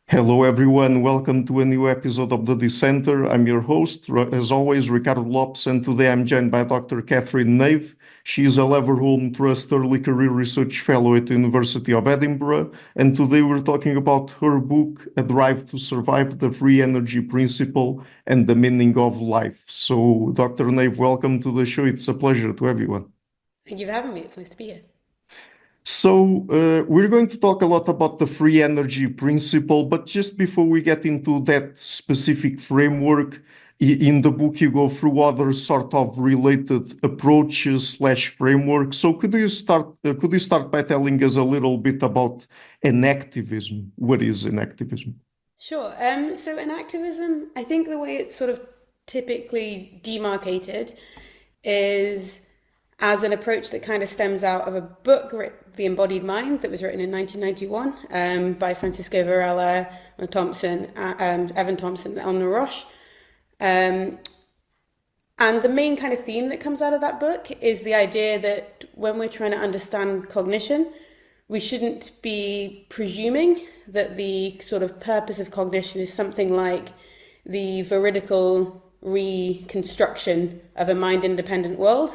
Hello, everyone. Welcome to a new episode of the Dissenter. I'm your host, as always, Ricardo Lopes, and today I'm joined by Dr. Kathryn Nave. She is a Leverhulme Trust Early Career Research Fellow at the University of Edinburgh, and today we're talking about her book, A Drive to Survive, the Free Energy Principle and the Meaning of Life. So, Dr. Nave, welcome to the show. It's a pleasure to have you on. Thank you for having me. It's nice to be here. So, we're going to talk a lot about the free energy principle, but just before we get into that specific framework, in the book you go through other sort of related approaches slash frameworks. So, could you start by telling us a little bit about enactivism? What is enactivism? Sure. So enactivism, I think the way it's sort of typically demarcated is as an approach that kind of stems out of a book, The Embodied Mind, that was written in 1991 by Francisco Varela, Thompson, Evan Thompson, and Anna Roche. And the main kind of theme that comes out of that book is the idea that when we're trying to understand cognition, we shouldn't be presuming that the sort of purpose of cognition is something like the veridical reconstruction of a mind-independent world,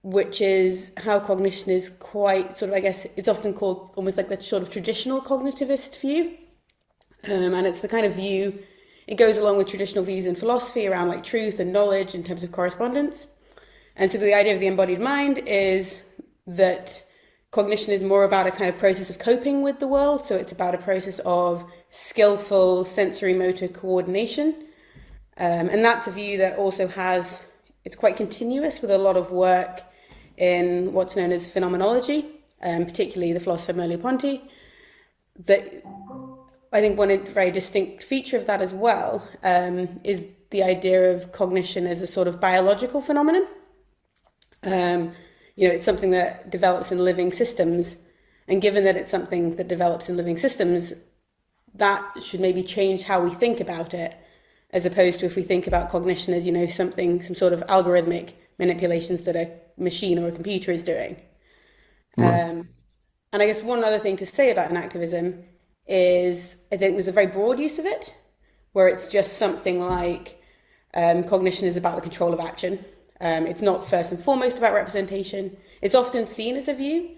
which is how cognition is quite sort of, I guess, it's often called almost like the sort of traditional cognitivist view. And it's the kind of view, it goes along with traditional views in philosophy around like truth and knowledge in terms of correspondence. And so the idea of the embodied mind is that cognition is more about a kind of process of coping with the world. So it's about a process of skillful sensory motor coordination. And that's a view that also it's quite continuous with a lot of work in what's known as phenomenology, particularly the philosopher Merleau-Ponty. That I think one very distinct feature of that as well is the idea of cognition as a sort of biological phenomenon. It's something that develops in living systems, and given that it's something that develops in living systems, that should maybe change how we think about it, as opposed to if we think about cognition as, some sort of algorithmic manipulations that a machine or a computer is doing. Right. And I guess one other thing to say about enactivism is I think there's a very broad use of it, where it's just something like cognition is about the control of action. It's not first and foremost about representation. It's often seen as a view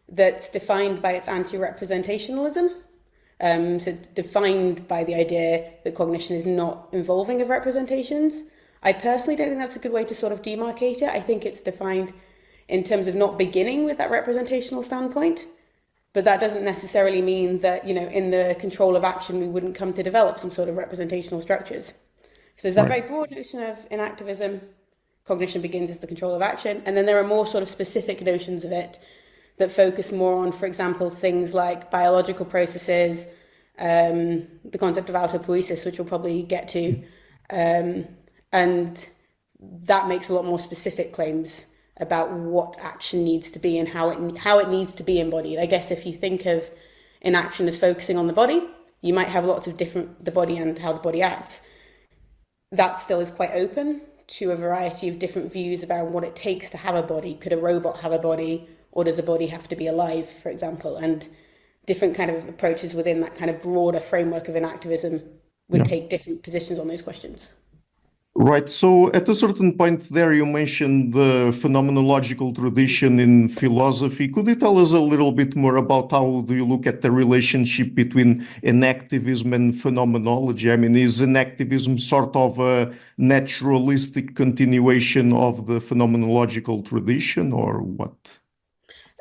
that's defined by its anti-representationalism. So it's defined by the idea that cognition is not involving of representations. I personally don't think that's a good way to sort of demarcate it. I think it's defined in terms of not beginning with that representational standpoint, but that doesn't necessarily mean that, in the control of action, we wouldn't come to develop some sort of representational structures. So there's that Right. very broad notion of enactivism. Cognition begins as the control of action. And then there are more sort of specific notions of it that focus more on, for example, things like biological processes, the concept of autopoiesis, which we'll probably get to. And that makes a lot more specific claims about what action needs to be and how it needs to be embodied. I guess if you think of inaction as focusing on the body, you might have lots of the body and how the body acts. That still is quite open to a variety of different views about what it takes to have a body. Could a robot have a body, or does a body have to be alive, for example? And different kind of approaches within that kind of broader framework of enactivism would Yeah. take different positions on those questions. Right. So at a certain point there, you mentioned the phenomenological tradition in philosophy. Could you tell us a little bit more about how do you look at the relationship between enactivism and phenomenology? I mean, is enactivism sort of a naturalistic continuation of the phenomenological tradition, or what?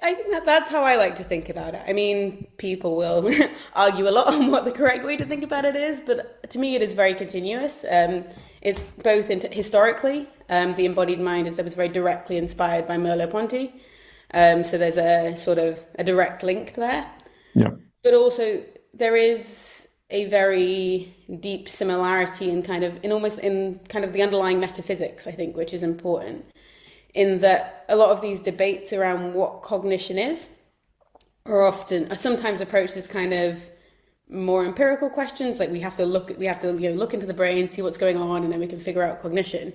I think that's how I like to think about it. I mean, people will argue a lot on what the correct way to think about it is, but to me, it is very continuous. It's both historically, the embodied mind was very directly inspired by Merleau-Ponty. So there's a sort of a direct link there. Yeah. But also there is a very deep similarity in kind of the underlying metaphysics, I think, which is important, in that a lot of these debates around what cognition is are sometimes approached as kind of more empirical questions, like we have to look into the brain, see what's going on, and then we can figure out cognition.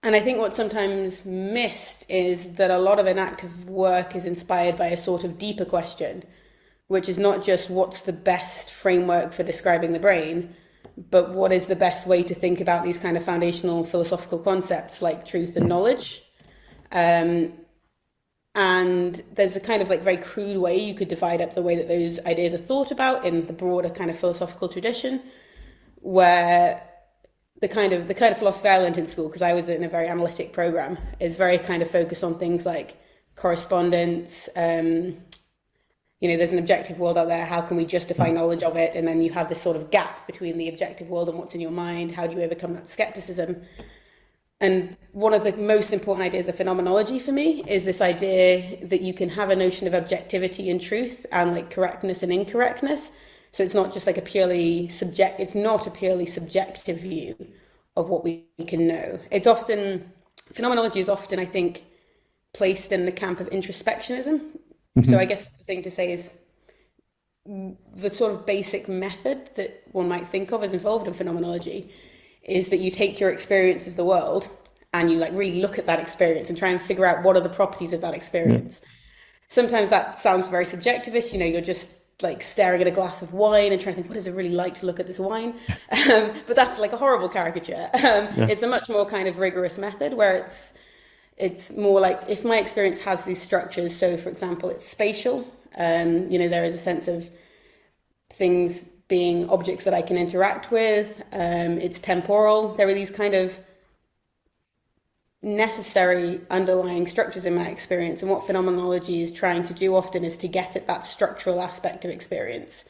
And I think what's sometimes missed is that a lot of enactive work is inspired by a sort of deeper question, which is not just what's the best framework for describing the brain, but what is the best way to think about these kind of foundational philosophical concepts like truth and knowledge. And there's a kind of like very crude way you could divide up the way that those ideas are thought about in the broader kind of philosophical tradition, where the kind of philosophy I learned in school, because I was in a very analytic program, is very kind of focused on things like correspondence. There's an objective world out there. How can we justify knowledge of it? And then you have this sort of gap between the objective world and what's in your mind. How do you overcome that skepticism? And one of the most important ideas of phenomenology for me is this idea that you can have a notion of objectivity and truth and like correctness and incorrectness. So it's not just like it's not a purely subjective view of what we can know. Phenomenology is often, I think, placed in the camp of introspectionism. So I guess the thing to say is the sort of basic method that one might think of as involved in phenomenology is that you take your experience of the world and you like really look at that experience and try and figure out what are the properties of that experience. Sometimes that sounds very subjectivist, you're just like staring at a glass of wine and trying to think, what is it really like to look at this wine? But that's like a horrible caricature. It's a much more kind of rigorous method where it's more like if my experience has these structures. So for example, it's spatial. There is a sense of things being objects that I can interact with. It's temporal. There are these kind of necessary underlying structures in my experience. And what phenomenology is trying to do often is to get at that structural aspect of experience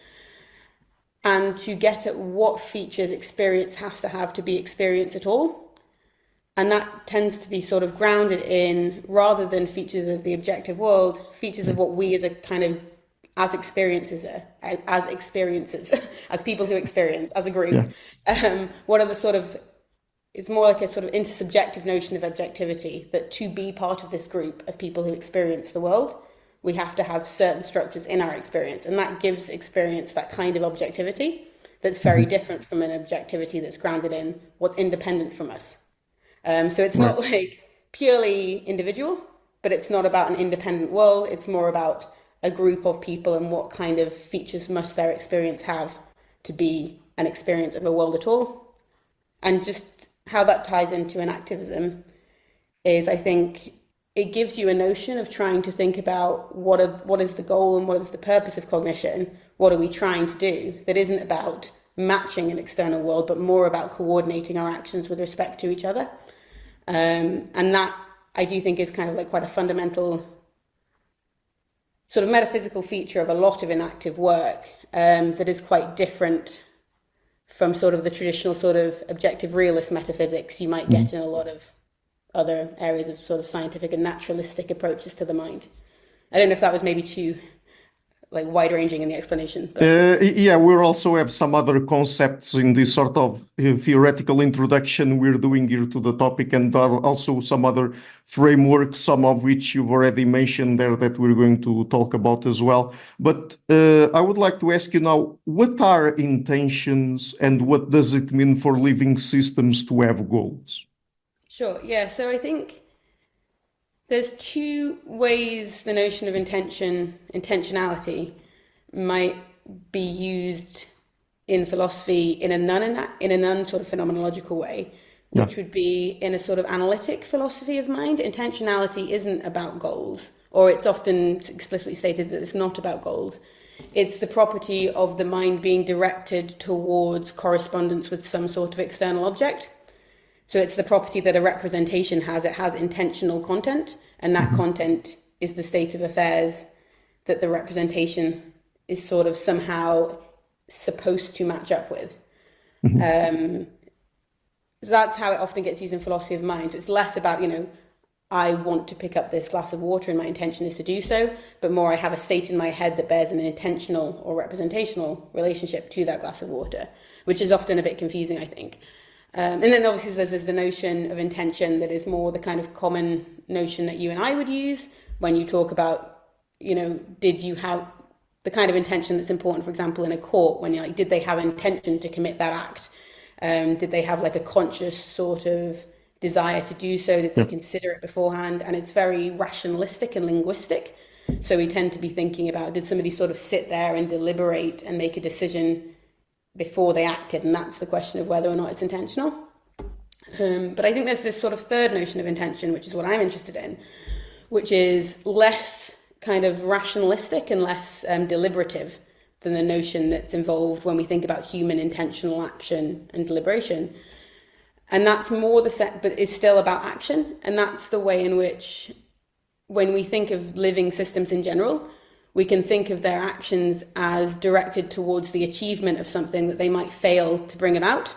and to get at what features experience has to have be experience at all. And that tends to be sort of grounded in, rather than features of the objective world, features of what we as a kind of as experiences, as people who experience, as a group. What are the sort of, it's more like a sort of intersubjective notion of objectivity, that to be part of this group of people who experience the world, we have to have certain structures in our experience. And that gives experience that kind of objectivity that's very different from an objectivity that's grounded in what's independent from us. So it's not like purely individual, but it's not about an independent world. It's more about a group of people and what kind of features must their experience have to be an experience of a world at all. And just how that ties into enactivism is, I think, it gives you a notion of trying to think about what is the goal and what is the purpose of cognition. What are we trying to do? That isn't about matching an external world, but more about coordinating our actions with respect to each other. And that, I do think, is kind of like quite a fundamental sort of metaphysical feature of a lot of enactive work, that is quite different from sort of the traditional sort of objective realist metaphysics you might get in a lot of other areas of sort of scientific and naturalistic approaches to the mind. I don't know if that was maybe too like wide-ranging in the explanation. We also have some other concepts in this sort of theoretical introduction we're doing here to the topic, and also some other frameworks, some of which you've already mentioned there that we're going to talk about as well. But I would like to ask you now, what are intentions and what does it mean for living systems to have goals? Sure, yeah. So I think there's two ways the notion of intentionality might be used in philosophy in a non sort of phenomenological way, which would be in a sort of analytic philosophy of mind. Intentionality isn't about goals, or it's often explicitly stated that it's not about goals. It's the property of the mind being directed towards correspondence with some sort of external object. So it's the property that a representation has. It has intentional content, and that content is the state of affairs that the representation is sort of somehow supposed to match up with. So that's how it often gets used in philosophy of mind. So it's less about, I want to pick up this glass of water and my intention is to do so, but more I have a state in my head that bears an intentional or representational relationship to that glass of water, which is often a bit confusing, I think. And then obviously there's the notion of intention that is more the kind of common notion that you and I would use when you talk about, did you have the kind of intention that's important, for example, in a court, when you're like, did they have intention to commit that act? Did they have like a conscious sort of desire to do so? Did they consider it beforehand? And it's very rationalistic and linguistic. So we tend to be thinking about, did somebody sort of sit there and deliberate and make a decision before they acted? And that's the question of whether or not it's intentional. But I think there's this sort of third notion of intention, which is what I'm interested in, which is less kind of rationalistic and less deliberative than the notion that's involved when we think about human intentional action and deliberation. And that's more the set, but is still about action. And that's the way in which, when we think of living systems in general, we can think of their actions as directed towards the achievement of something that they might fail to bring about.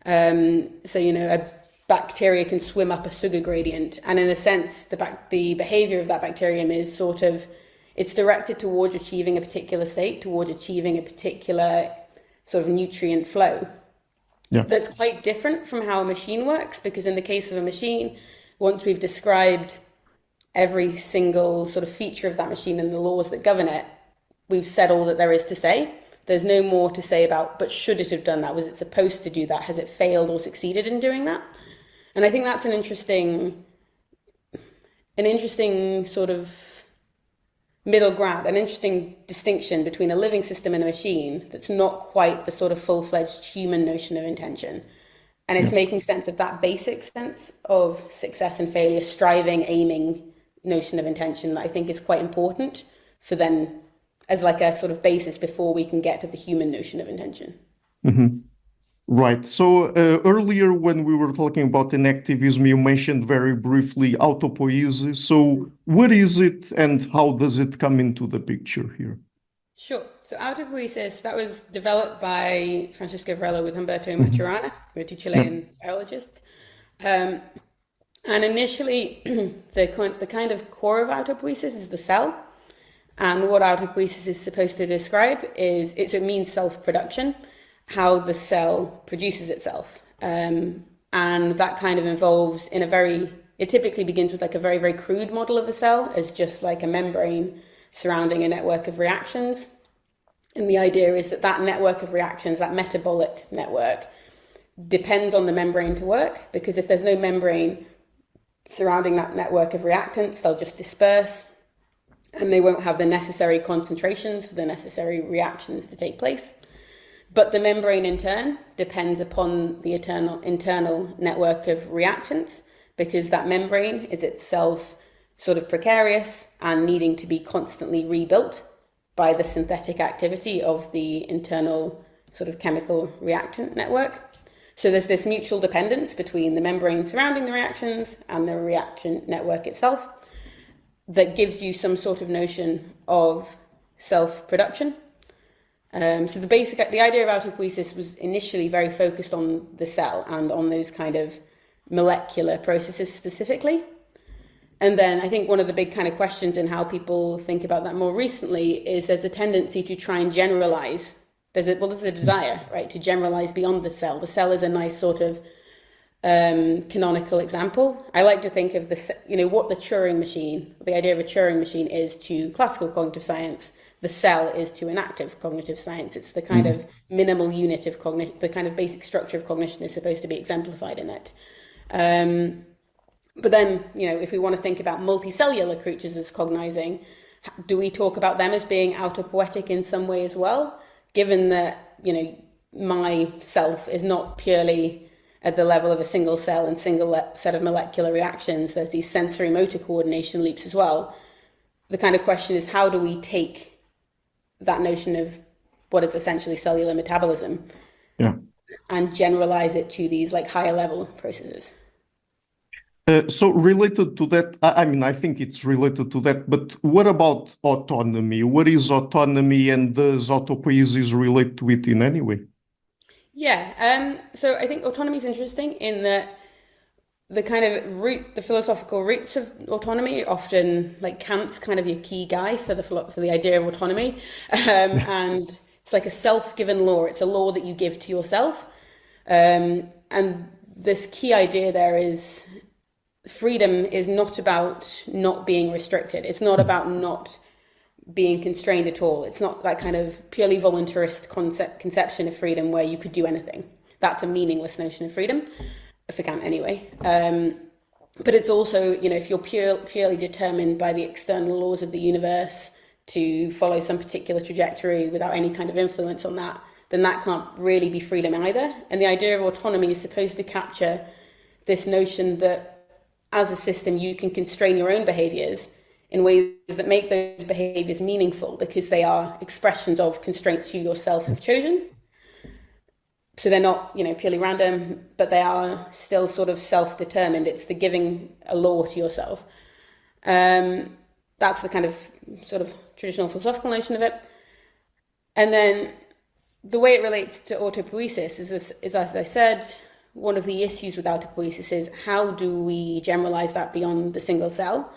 So, a bacteria can swim up a sugar gradient. And in a sense, the behavior of that bacterium is sort of, it's directed towards achieving a particular state, towards achieving a particular sort of nutrient flow. Yeah. That's quite different from how a machine works, because in the case of a machine, once we've described every single sort of feature of that machine and the laws that govern it, we've said all that there is to say. There's no more to say about, but should it have done that? Was it supposed to do that? Has it failed or succeeded in doing that? And I think that's an interesting sort of middle ground, an interesting distinction between a living system and a machine that's not quite the sort of full-fledged human notion of intention. And it's making sense of that basic sense of success and failure, striving, aiming notion of intention that I think is quite important for then as like a sort of basis before we can get to the human notion of intention. Mm-hmm. Right. So earlier when we were talking about enactivism, you mentioned very briefly autopoiesis. So what is it and how does it come into the picture here? Sure. So autopoiesis, that was developed by Francisco Varela with Humberto Maturana, who are two Chilean biologists. And initially, the kind of core of autopoiesis is the cell. And what autopoiesis is supposed to describe is, it means self-production, how the cell produces itself. And that kind of involves it typically begins with like a very, very crude model of the cell as just like a membrane surrounding a network of reactions. And the idea is that network of reactions, that metabolic network, depends on the membrane to work, because if there's no membrane surrounding that network of reactants, they'll just disperse and they won't have the necessary concentrations for the necessary reactions to take place. But the membrane in turn depends upon the internal network of reactants, because that membrane is itself sort of precarious and needing to be constantly rebuilt by the synthetic activity of the internal sort of chemical reactant network. So there's this mutual dependence between the membrane surrounding the reactions and the reaction network itself that gives you some sort of notion of self-production. So the idea of autopoiesis was initially very focused on the cell and on those kind of molecular processes specifically. And then I think one of the big kind of questions in how people think about that more recently is there's a tendency to try and generalize. There's a desire, right, to generalize beyond the cell. The cell is a nice sort of canonical example. I like to think of what the Turing machine, the idea of a Turing machine is to classical cognitive science. The cell is to enactive cognitive science. It's the kind of minimal unit of cognition, the kind of basic structure of cognition is supposed to be exemplified in it. But then, if we want to think about multicellular creatures as cognizing, do we talk about them as being autopoietic in some way as well? Given that, my self is not purely at the level of a single cell and single set of molecular reactions, there's these sensory motor coordination loops as well. The kind of question is, how do we take that notion of what is essentially cellular metabolism and generalize it to these like higher level processes? So related to that, I think it's related to that, but what about autonomy? What is autonomy and does autopoiesis relate to it in any way? Yeah, so I think autonomy is interesting in that the kind of the philosophical roots of autonomy are often like Kant's kind of your key guy for the idea of autonomy. And it's like a self-given law. It's a law that you give to yourself. And this key idea there is freedom is not about not being restricted. It's not about not being constrained at all. It's not that kind of purely voluntarist conception of freedom where you could do anything. That's a meaningless notion of freedom, for Kant anyway. But it's also, if you're purely determined by the external laws of the universe to follow some particular trajectory without any kind of influence on that, then that can't really be freedom either. And the idea of autonomy is supposed to capture this notion that as a system, you can constrain your own behaviors in ways that make those behaviors meaningful because they are expressions of constraints you yourself have chosen. So they're not, purely random, but they are still sort of self-determined. It's the giving a law to yourself. That's the kind of sort of traditional philosophical notion of it. And then the way it relates to autopoiesis is, as I said, one of the issues with autopoiesis is how do we generalize that beyond the single cell?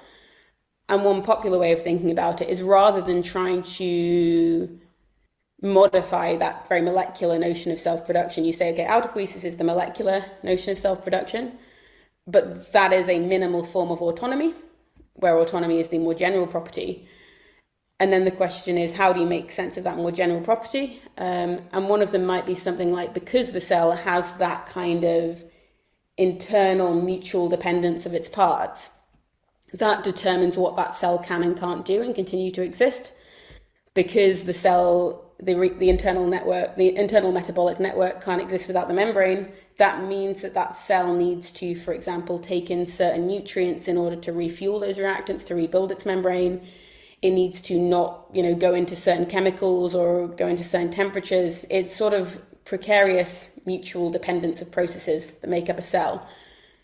And one popular way of thinking about it is rather than trying to modify that very molecular notion of self-production, you say, okay, autopoiesis is the molecular notion of self-production, but that is a minimal form of autonomy, where autonomy is the more general property. And then the question is, how do you make sense of that more general property? And one of them might be something like, because the cell has that kind of internal mutual dependence of its parts, that determines what that cell can and can't do and continue to exist. Because the cell, the internal network, the internal metabolic network can't exist without the membrane, that means that that cell needs to, for example, take in certain nutrients in order to refuel those reactants, to rebuild its membrane. It needs to not, go into certain chemicals or go into certain temperatures. It's sort of precarious mutual dependence of processes that make up a cell,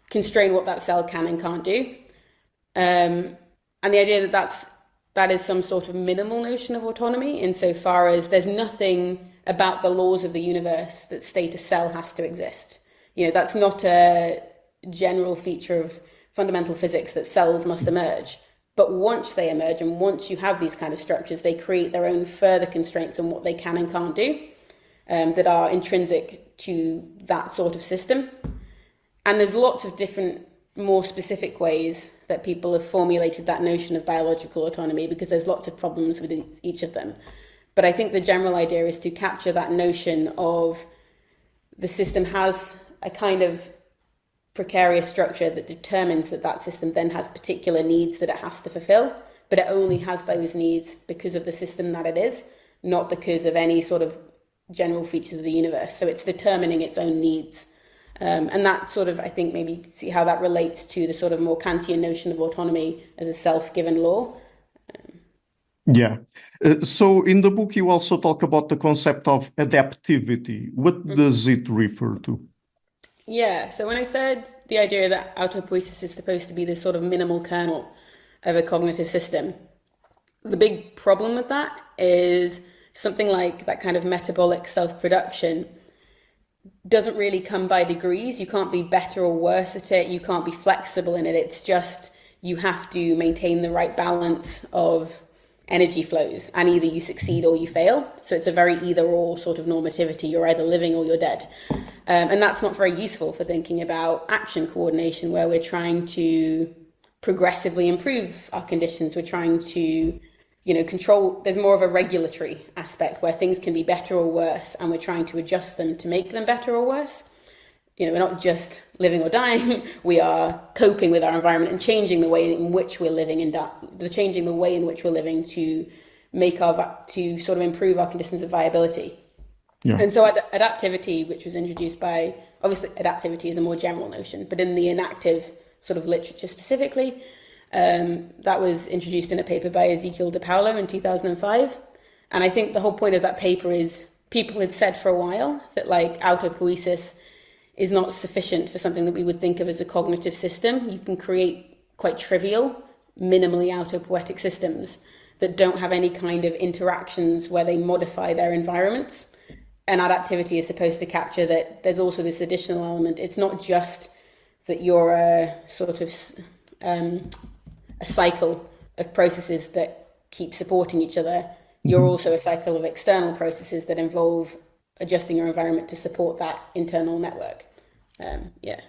constrain what that cell can and can't do. And the idea that is some sort of minimal notion of autonomy, insofar as there's nothing about the laws of the universe that state a cell has to exist. That's not a general feature of fundamental physics that cells must emerge. But once they emerge and once you have these kind of structures, they create their own further constraints on what they can and can't do that are intrinsic to that sort of system. And there's lots of different, more specific ways that people have formulated that notion of biological autonomy, because there's lots of problems with each of them. But I think the general idea is to capture that notion of the system has a kind of precarious structure that determines that system then has particular needs that it has to fulfill, but it only has those needs because of the system that it is, not because of any sort of general features of the universe. So it's determining its own needs. And that sort of, I think, maybe see how that relates to the sort of more Kantian notion of autonomy as a self-given law. Yeah. So in the book, you also talk about the concept of adaptivity. What does it refer to? Yeah, so when I said the idea that autopoiesis is supposed to be this sort of minimal kernel of a cognitive system, the big problem with that is something like that kind of metabolic self-production doesn't really come by degrees. You can't be better or worse at it. You can't be flexible in it. It's just you have to maintain the right balance of energy flows, and either you succeed or you fail. So it's a very either or sort of normativity. You're either living or you're dead. And that's not very useful for thinking about action coordination, where we're trying to progressively improve our conditions. We're trying to, control. There's more of a regulatory aspect where things can be better or worse, and we're trying to adjust them to make them better or worse. We're not just living or dying. We are coping with our environment and changing the way in which we're living changing the way in which we're living to to sort of improve our conditions of viability. Yeah. And so adaptivity, which was introduced by, obviously adaptivity is a more general notion, but in the enactive sort of literature specifically, that was introduced in a paper by Ezekiel de Paulo in 2005. And I think the whole point of that paper is people had said for a while that autopoiesis is not sufficient for something that we would think of as a cognitive system. You can create quite trivial, minimally autopoietic systems that don't have any kind of interactions where they modify their environments. And adaptivity is supposed to capture that there's also this additional element. It's not just that you're a sort of a cycle of processes that keep supporting each other. You're also a cycle of external processes that involve adjusting your environment to support that internal network. Yeah.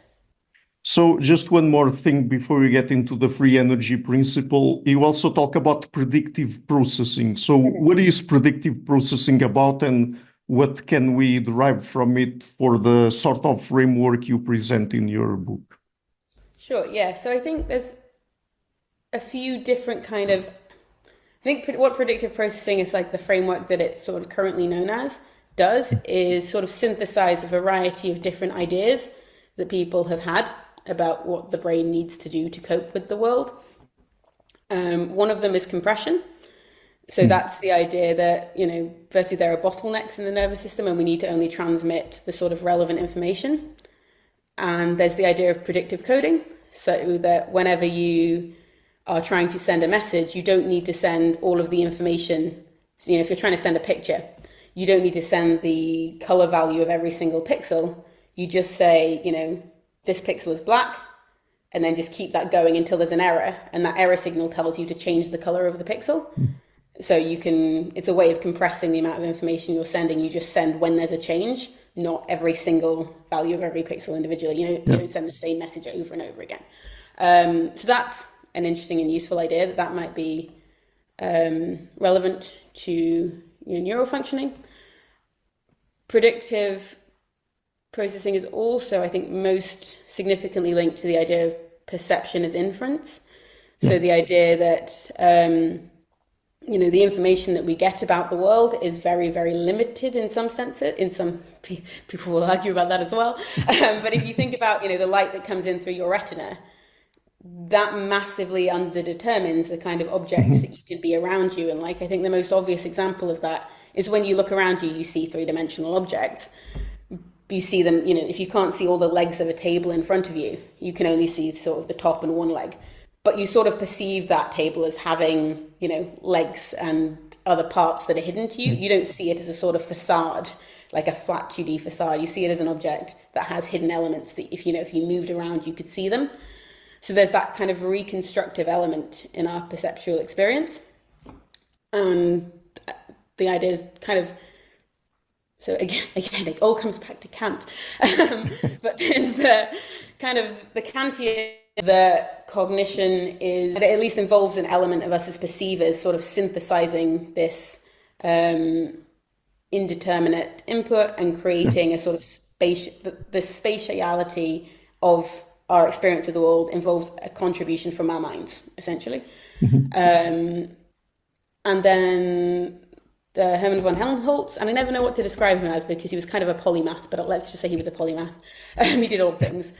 So just one more thing before we get into the free energy principle. You also talk about predictive processing. So what is predictive processing about, and what can we derive from it for the sort of framework you present in your book? Sure, yeah. So I think there's a few different kind of, I think what predictive processing is like the framework that it's sort of currently known as does is sort of synthesize a variety of different ideas that people have had about what the brain needs to do to cope with the world. One of them is compression. So that's the idea that, firstly, there are bottlenecks in the nervous system and we need to only transmit the sort of relevant information. And there's the idea of predictive coding, so that whenever you are trying to send a message, you don't need to send all of the information. So, if you're trying to send a picture, you don't need to send the color value of every single pixel. You just say, this pixel is black, and then just keep that going until there's an error. And that error signal tells you to change the color of the pixel. So it's a way of compressing the amount of information you're sending. You just send when there's a change, not every single value of every pixel individually. You don't send the same message over and over again. So that's an interesting and useful idea that might be relevant to neural functioning. Predictive processing is also, I think, most significantly linked to the idea of perception as inference. So the idea that the information that we get about the world is very, very limited in some senses. In some people will argue about that as well. But if you think about, the light that comes in through your retina, that massively underdetermines the kind of objects that you can be around you. And I think the most obvious example of that is when you look around you, you see three-dimensional objects. You see them, if you can't see all the legs of a table in front of you, you can only see sort of the top and one leg. But you sort of perceive that table as having, legs and other parts that are hidden to you. You don't see it as a sort of facade, like a flat 2D facade. You see it as an object that has hidden elements that if you moved around, you could see them. So there's that kind of reconstructive element in our perceptual experience. And the idea is kind of, so again, it all comes back to Kant. But there's the kind of the Kantian, that cognition is, it at least involves an element of us as perceivers sort of synthesizing this indeterminate input and creating a sort of the spatiality of our experience of the world involves a contribution from our minds, essentially. And then the Hermann von Helmholtz, and I never know what to describe him as because he was kind of a polymath, but let's just say he was a polymath. He did all things.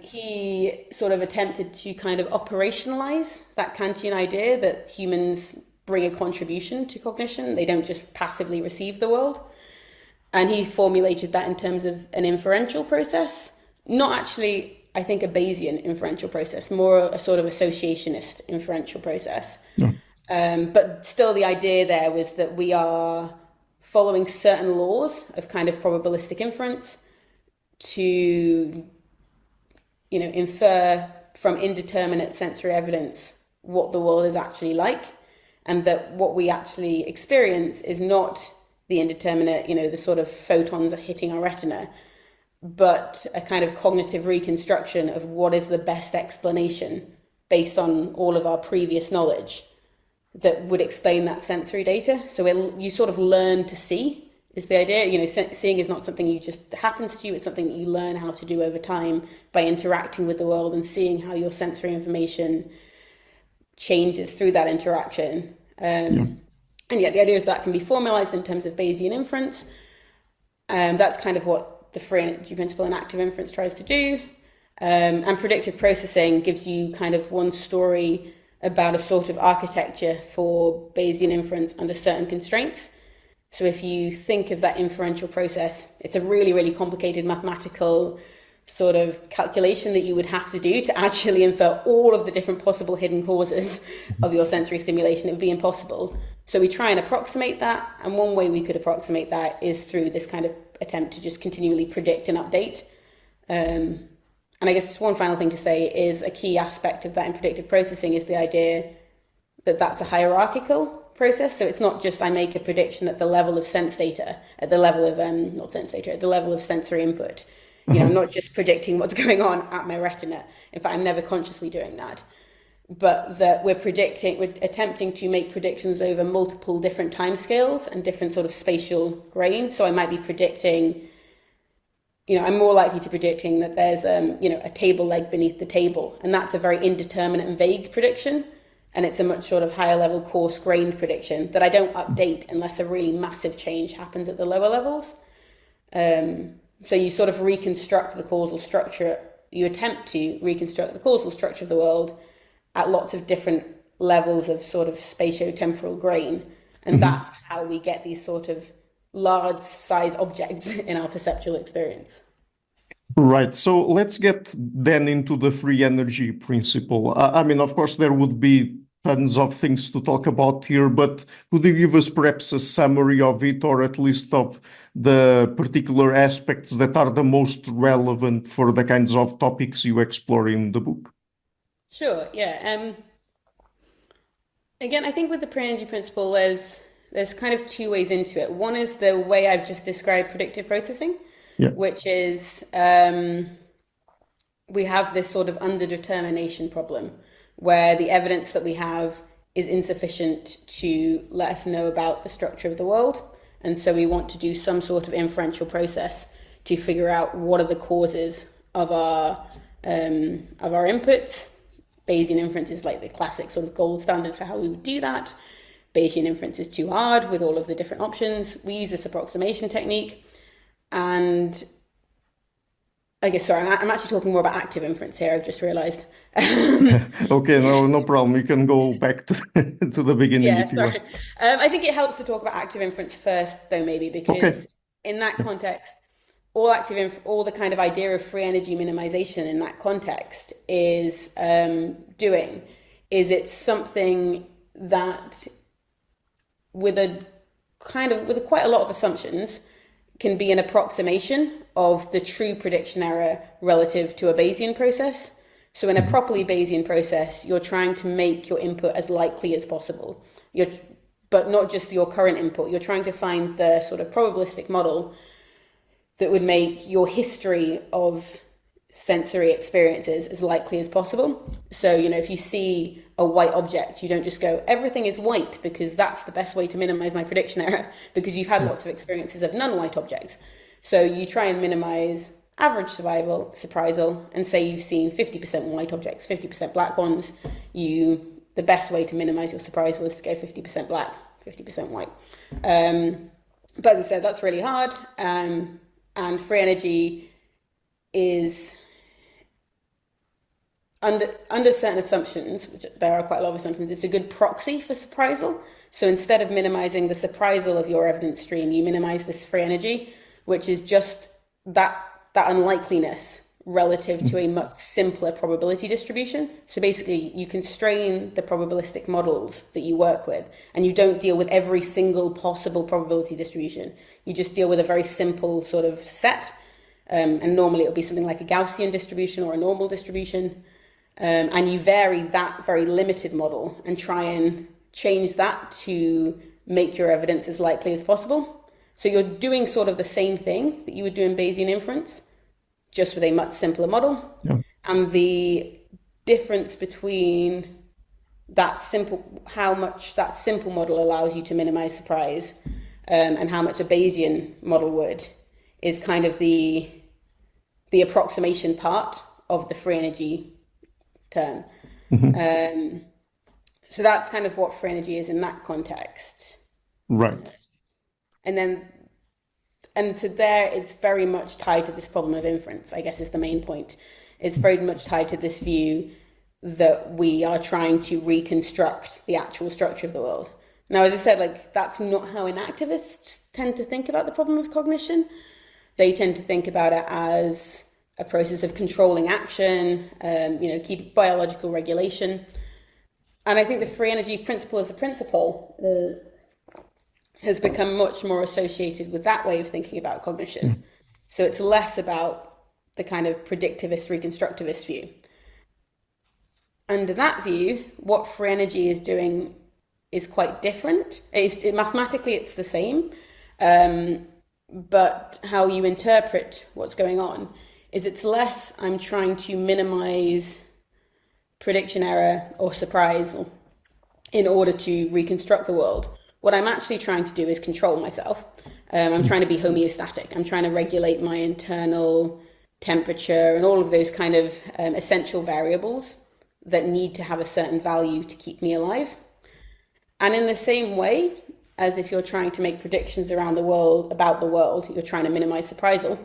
He sort of attempted to kind of operationalize that Kantian idea that humans bring a contribution to cognition. They don't just passively receive the world. And he formulated that in terms of an inferential process, not actually, I think, a Bayesian inferential process, more a sort of associationist inferential process. Yeah. But still the idea there was that we are following certain laws of kind of probabilistic inference to infer from indeterminate sensory evidence what the world is actually like, and that what we actually experience is not the indeterminate, the sort of photons hitting our retina, but a kind of cognitive reconstruction of what is the best explanation based on all of our previous knowledge that would explain that sensory data. So you sort of learn to see, is the idea. Seeing is not something you just happens to you. It's something that you learn how to do over time by interacting with the world and seeing how your sensory information changes through that interaction. And yet the idea is that can be formalized in terms of Bayesian inference. That's kind of what the free energy principle in active inference tries to do. And predictive processing gives you kind of one story about a sort of architecture for Bayesian inference under certain constraints. So if you think of that inferential process, it's a really, really complicated mathematical sort of calculation that you would have to do to actually infer all of the different possible hidden causes of your sensory stimulation. It would be impossible. So we try and approximate that. And one way we could approximate that is through this kind of attempt to just continually predict and update. And I guess just one final thing to say is a key aspect of that in predictive processing is the idea that that's a hierarchical process. So it's not just I make a prediction at the level of sense data, at the level of not sense data, at the level of sensory input. I'm not just predicting what's going on at my retina. In fact, I'm never consciously doing that. But that we're attempting to make predictions over multiple different timescales and different sort of spatial grain. So I might be predicting I'm more likely to predicting that there's, a table leg beneath the table, and that's a very indeterminate and vague prediction, and it's a much sort of higher level, coarse-grained prediction that I don't update unless a really massive change happens at the lower levels. So you sort of reconstruct the causal structure. You attempt to reconstruct the causal structure of the world at lots of different levels of sort of spatio-temporal grain, and that's how we get these sort of large size objects in our perceptual experience. Right. So let's get then into the free energy principle. I mean, of course, there would be tons of things to talk about here, but could you give us perhaps a summary of it, or at least of the particular aspects that are the most relevant for the kinds of topics you explore in the book? Sure, yeah. Again, I think with the pre-energy principle, there's kind of two ways into it. One is the way I've just described predictive processing, Yeah. which is we have this sort of underdetermination problem where the evidence that we have is insufficient to let us know about the structure of the world. And so we want to do some sort of inferential process to figure out what are the causes of our inputs. Bayesian inference is like the classic sort of gold standard for how we would do that. Bayesian inference is too hard with all of the different options. We use this approximation technique. And I guess, sorry, I'm actually talking more about active inference here, I've just realized. Okay, no problem. You can go back to, to the beginning Yeah, if you want. sorry. I think it helps to talk about active inference first, though, maybe, Okay. because in that context, all the kind of idea of free energy minimization in that context is it's something that with quite a lot of assumptions can be an approximation of the true prediction error relative to a Bayesian process. So in a properly Bayesian process, you're trying to make your input as likely as possible. But not just your current input. You're trying to find the sort of probabilistic model that would make your history of sensory experiences as likely as possible. So, if you see a white object, you don't just go, everything is white, because that's the best way to minimize my prediction error, because you've had lots of experiences of non-white objects. So you try and minimize average surprisal, and say you've seen 50% white objects, 50% black ones. The best way to minimize your surprisal is to go 50% black, 50% white. But as I said, that's really hard. And free energy is under certain assumptions, which there are quite a lot of assumptions, it's a good proxy for surprisal. So instead of minimizing the surprisal of your evidence stream, you minimize this free energy, which is just that unlikeliness relative to a much simpler probability distribution. So basically, you constrain the probabilistic models that you work with, and you don't deal with every single possible probability distribution. You just deal with a very simple sort of set, and normally it'll be something like a Gaussian distribution or a normal distribution, and you vary that very limited model and try and change that to make your evidence as likely as possible. So you're doing sort of the same thing that you would do in Bayesian inference, just with a much simpler model. Yeah. And the difference between how much that simple model allows you to minimize surprise, and how much a Bayesian model would, is kind of the approximation part of the free energy term. So that's kind of what free energy is in that context. Right. And so there, it's very much tied to this problem of inference, I guess is the main point. It's very much tied to this view that we are trying to reconstruct the actual structure of the world. Now, as I said, that's not how enactivists tend to think about the problem of cognition. They tend to think about it as a process of controlling action, keep biological regulation. And I think the free energy principle as a principle has become much more associated with that way of thinking about cognition. So it's less about the kind of predictivist, reconstructivist view. Under that view, what free energy is doing is quite different. Mathematically, it's the same, but how you interpret what's going on is it's less, I'm trying to minimize prediction error or surprise in order to reconstruct the world. What I'm actually trying to do is control myself. I'm trying to be homeostatic. I'm trying to regulate my internal temperature and all of those kind of essential variables that need to have a certain value to keep me alive. And in the same way as if you're trying to make predictions around the world, about the world, you're trying to minimize surprisal.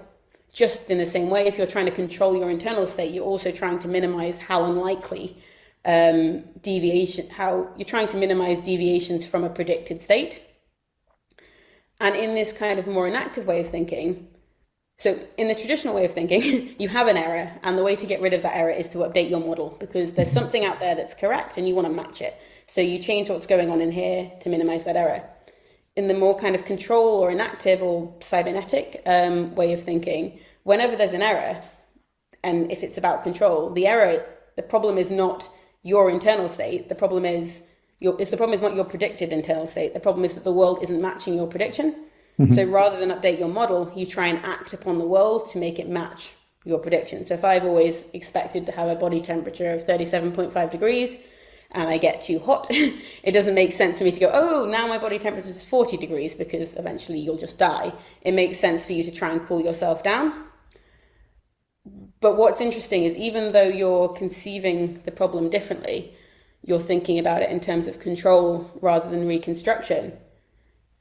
Just in the same way, if you're trying to control your internal state, you're also trying to minimize how unlikely you're trying to minimize deviations from a predicted state. And in this kind of more inactive way of thinking, so in the traditional way of thinking, you have an error, and the way to get rid of that error is to update your model, because there's something out there that's correct and you want to match it. So you change what's going on in here to minimize that error. In the more kind of control or inactive or cybernetic way of thinking, whenever there's an error, and if it's about control, the problem is not your internal state. The problem is not your predicted internal state. The problem is that the world isn't matching your prediction. So rather than update your model, you try and act upon the world to make it match your prediction. So if I've always expected to have a body temperature of 37.5 degrees and I get too hot, it doesn't make sense for me to go, oh, now my body temperature is 40 degrees, because eventually you'll just die. It makes sense for you to try and cool yourself down. But what's interesting is, even though you're conceiving the problem differently, you're thinking about it in terms of control rather than reconstruction.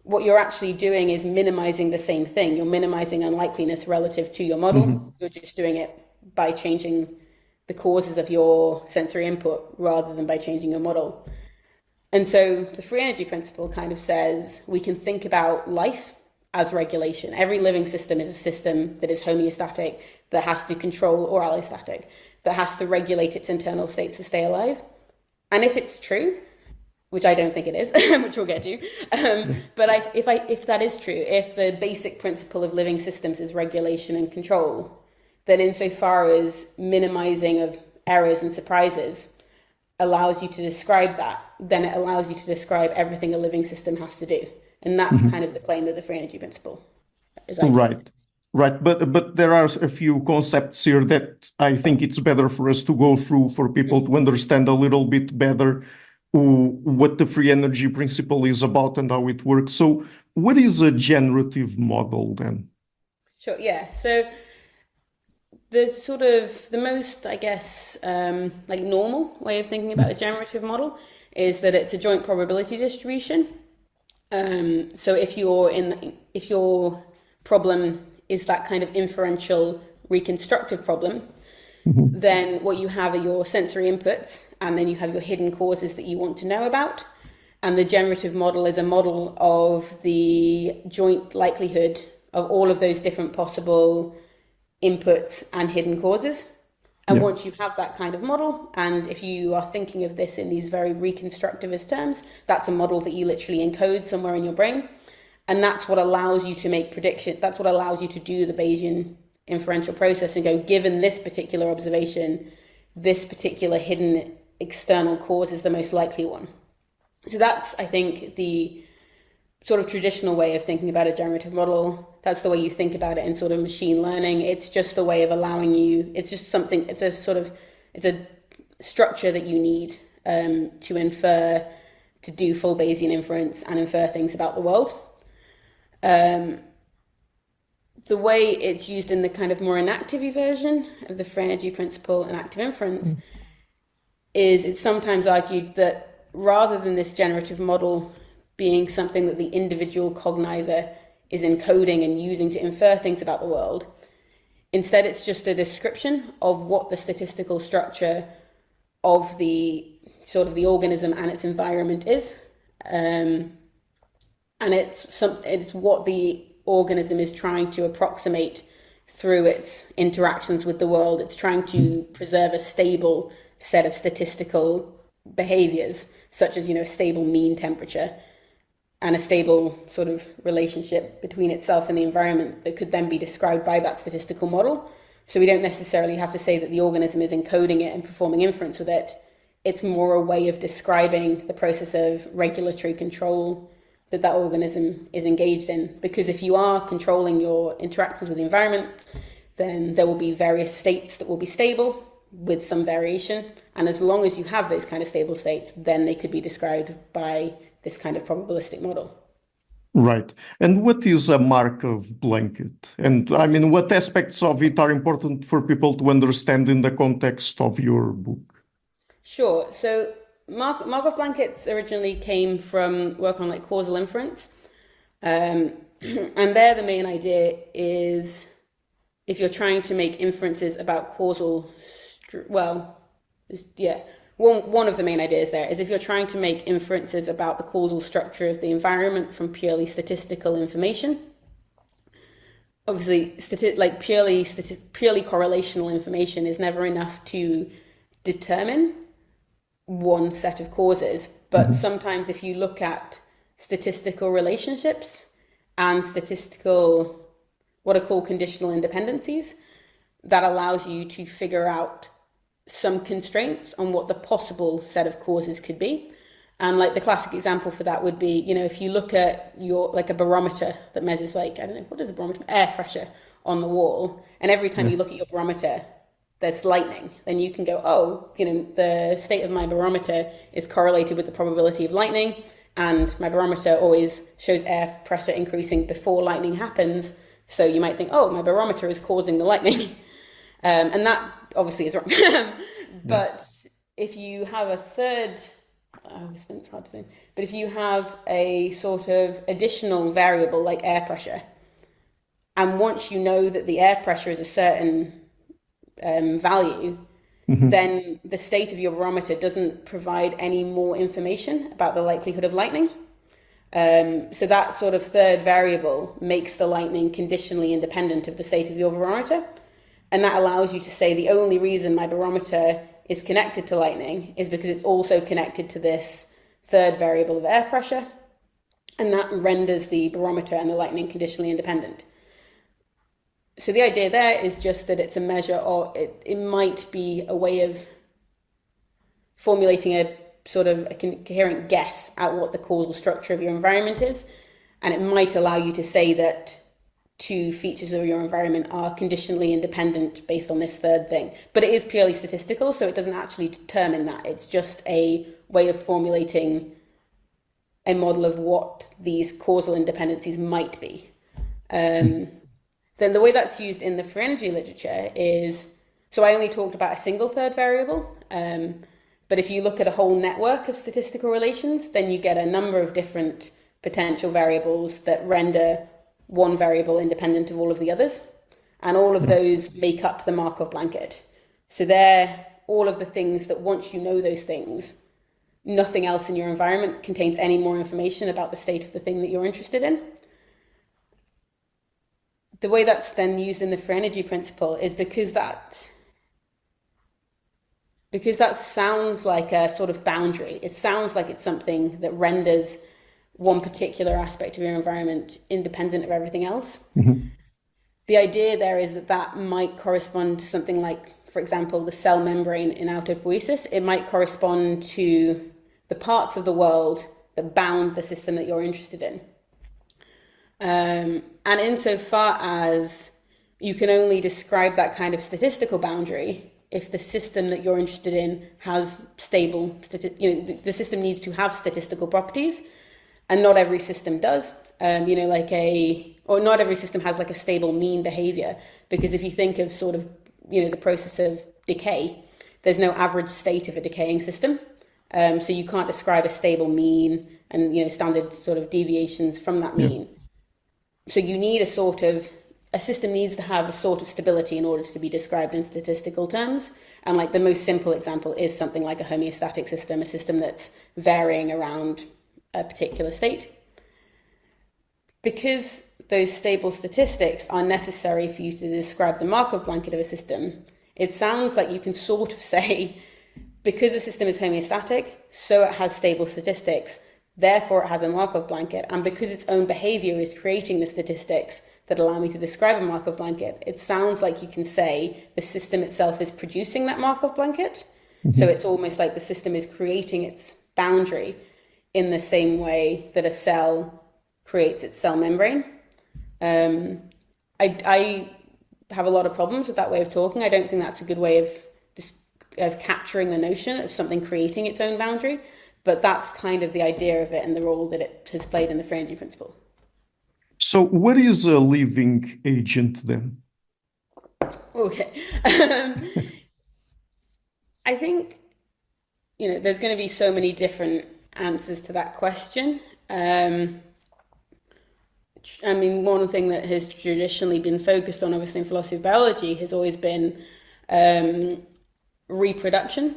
What you're actually doing is minimizing the same thing. You're minimizing unlikeliness relative to your model. You're just doing it by changing the causes of your sensory input rather than by changing your model. And so the free energy principle kind of says we can think about life as regulation. Every living system is a system that is homeostatic, that has to control, or allostatic, that has to regulate its internal states to stay alive. And if it's true, which I don't think it is, which we'll get to. But if that is true, if the basic principle of living systems is regulation and control, then insofar as minimizing of errors and surprises allows you to describe that, then it allows you to describe everything a living system has to do. And that's kind of the claim of the free energy principle. Right. But there are a few concepts here that I think it's better for us to go through, for people to understand a little bit better what the free energy principle is about and how it works. So what is a generative model then? Sure, yeah. So the most, I guess, normal way of thinking about a generative model is that it's a joint probability distribution. So if your problem is that kind of inferential reconstructive problem, then what you have are your sensory inputs, and then you have your hidden causes that you want to know about. And the generative model is a model of the joint likelihood of all of those different possible inputs and hidden causes. And once you have that kind of model, and if you are thinking of this in these very reconstructivist terms, that's a model that you literally encode somewhere in your brain. And that's what allows you to make prediction. That's what allows you to do the Bayesian inferential process and go, given this particular observation, this particular hidden external cause is the most likely one. So that's, I think, the sort of traditional way of thinking about a generative model. That's the way you think about it in sort of machine learning. It's just the way of allowing you, it's a structure that you need to infer, to do full Bayesian inference and infer things about the world. The way it's used in the kind of more inactive version of the free energy principle and active inference is it's sometimes argued that rather than this generative model being something that the individual cognizer is encoding and using to infer things about the world, instead it's just a description of what the statistical structure of the sort of the organism and its environment is. And it's what the organism is trying to approximate through its interactions with the world. It's trying to preserve a stable set of statistical behaviors, such as, a stable mean temperature and a stable sort of relationship between itself and the environment that could then be described by that statistical model. So we don't necessarily have to say that the organism is encoding it and performing inference with it. It's more a way of describing the process of regulatory control that organism is engaged in. Because if you are controlling your interactions with the environment, then there will be various states that will be stable with some variation. And as long as you have those kind of stable states, then they could be described by this kind of probabilistic model. Right. And what is a Markov blanket? And I mean, what aspects of it are important for people to understand in the context of your book? Sure. So Markov blankets originally came from work on like causal inference. Um, and there the main idea is if you're trying to make inferences about yeah, one of the main ideas there is if you're trying to make inferences about the causal structure of the environment from purely statistical information. Obviously, purely correlational information is never enough to determine one set of causes. But sometimes if you look at statistical relationships and statistical, what are called conditional independencies, that allows you to figure out some constraints on what the possible set of causes could be. And like the classic example for that would be, if you look at a barometer that measures I don't know, what is a barometer? Air pressure on the wall. And every time you look at your barometer, there's lightning. Then you can go, the state of my barometer is correlated with the probability of lightning. And my barometer always shows air pressure increasing before lightning happens. So you might think, my barometer is causing the lightning. And that obviously is wrong. But if you have a third, it's hard to say, but if you have a sort of additional variable like air pressure, and once you know that the air pressure is a certain value, then the state of your barometer doesn't provide any more information about the likelihood of lightning. So that sort of third variable makes the lightning conditionally independent of the state of your barometer. And that allows you to say the only reason my barometer is connected to lightning is because it's also connected to this third variable of air pressure. And that renders the barometer and the lightning conditionally independent. So the idea there is just that it's a measure, or it might be a way of formulating a sort of a coherent guess at what the causal structure of your environment is. And it might allow you to say that two features of your environment are conditionally independent based on this third thing. But it is purely statistical, so it doesn't actually determine that. It's just a way of formulating a model of what these causal independencies might be. Then the way that's used in the free energy literature is, so I only talked about a single third variable, but if you look at a whole network of statistical relations, then you get a number of different potential variables that render one variable independent of all of the others. And all of those make up the Markov blanket. So they're all of the things that once you know those things, nothing else in your environment contains any more information about the state of the thing that you're interested in. The way that's then used in the free energy principle is because that sounds like a sort of boundary. It sounds like it's something that renders one particular aspect of your environment independent of everything else. The idea there is that might correspond to something like, for example, the cell membrane in Autopoiesis. It might correspond to the parts of the world that bound the system that you're interested in. And insofar as you can only describe that kind of statistical boundary if the system that you're interested in has stable, the system needs to have statistical properties, and not every system does. Not every system has like a stable mean behavior, because if you think of sort of, the process of decay, there's no average state of a decaying system. So you can't describe a stable mean and, standard sort of deviations from that mean. So you need a system needs to have a sort of stability in order to be described in statistical terms. And like the most simple example is something like a homeostatic system, a system that's varying around a particular state. Because those stable statistics are necessary for you to describe the Markov blanket of a system, it sounds like you can sort of say, because the system is homeostatic, so it has stable statistics, therefore it has a Markov blanket, and because its own behavior is creating the statistics that allow me to describe a Markov blanket, it sounds like you can say the system itself is producing that Markov blanket. So it's almost like the system is creating its boundary in the same way that a cell creates its cell membrane. I have a lot of problems with that way of talking. I don't think that's a good way of capturing the notion of something creating its own boundary, but that's kind of the idea of it and the role that it has played in the free energy principle. So what is a living agent then? Okay. I think, there's going to be so many different answers to that question. One thing that has traditionally been focused on, obviously, in philosophy of biology has always been reproduction.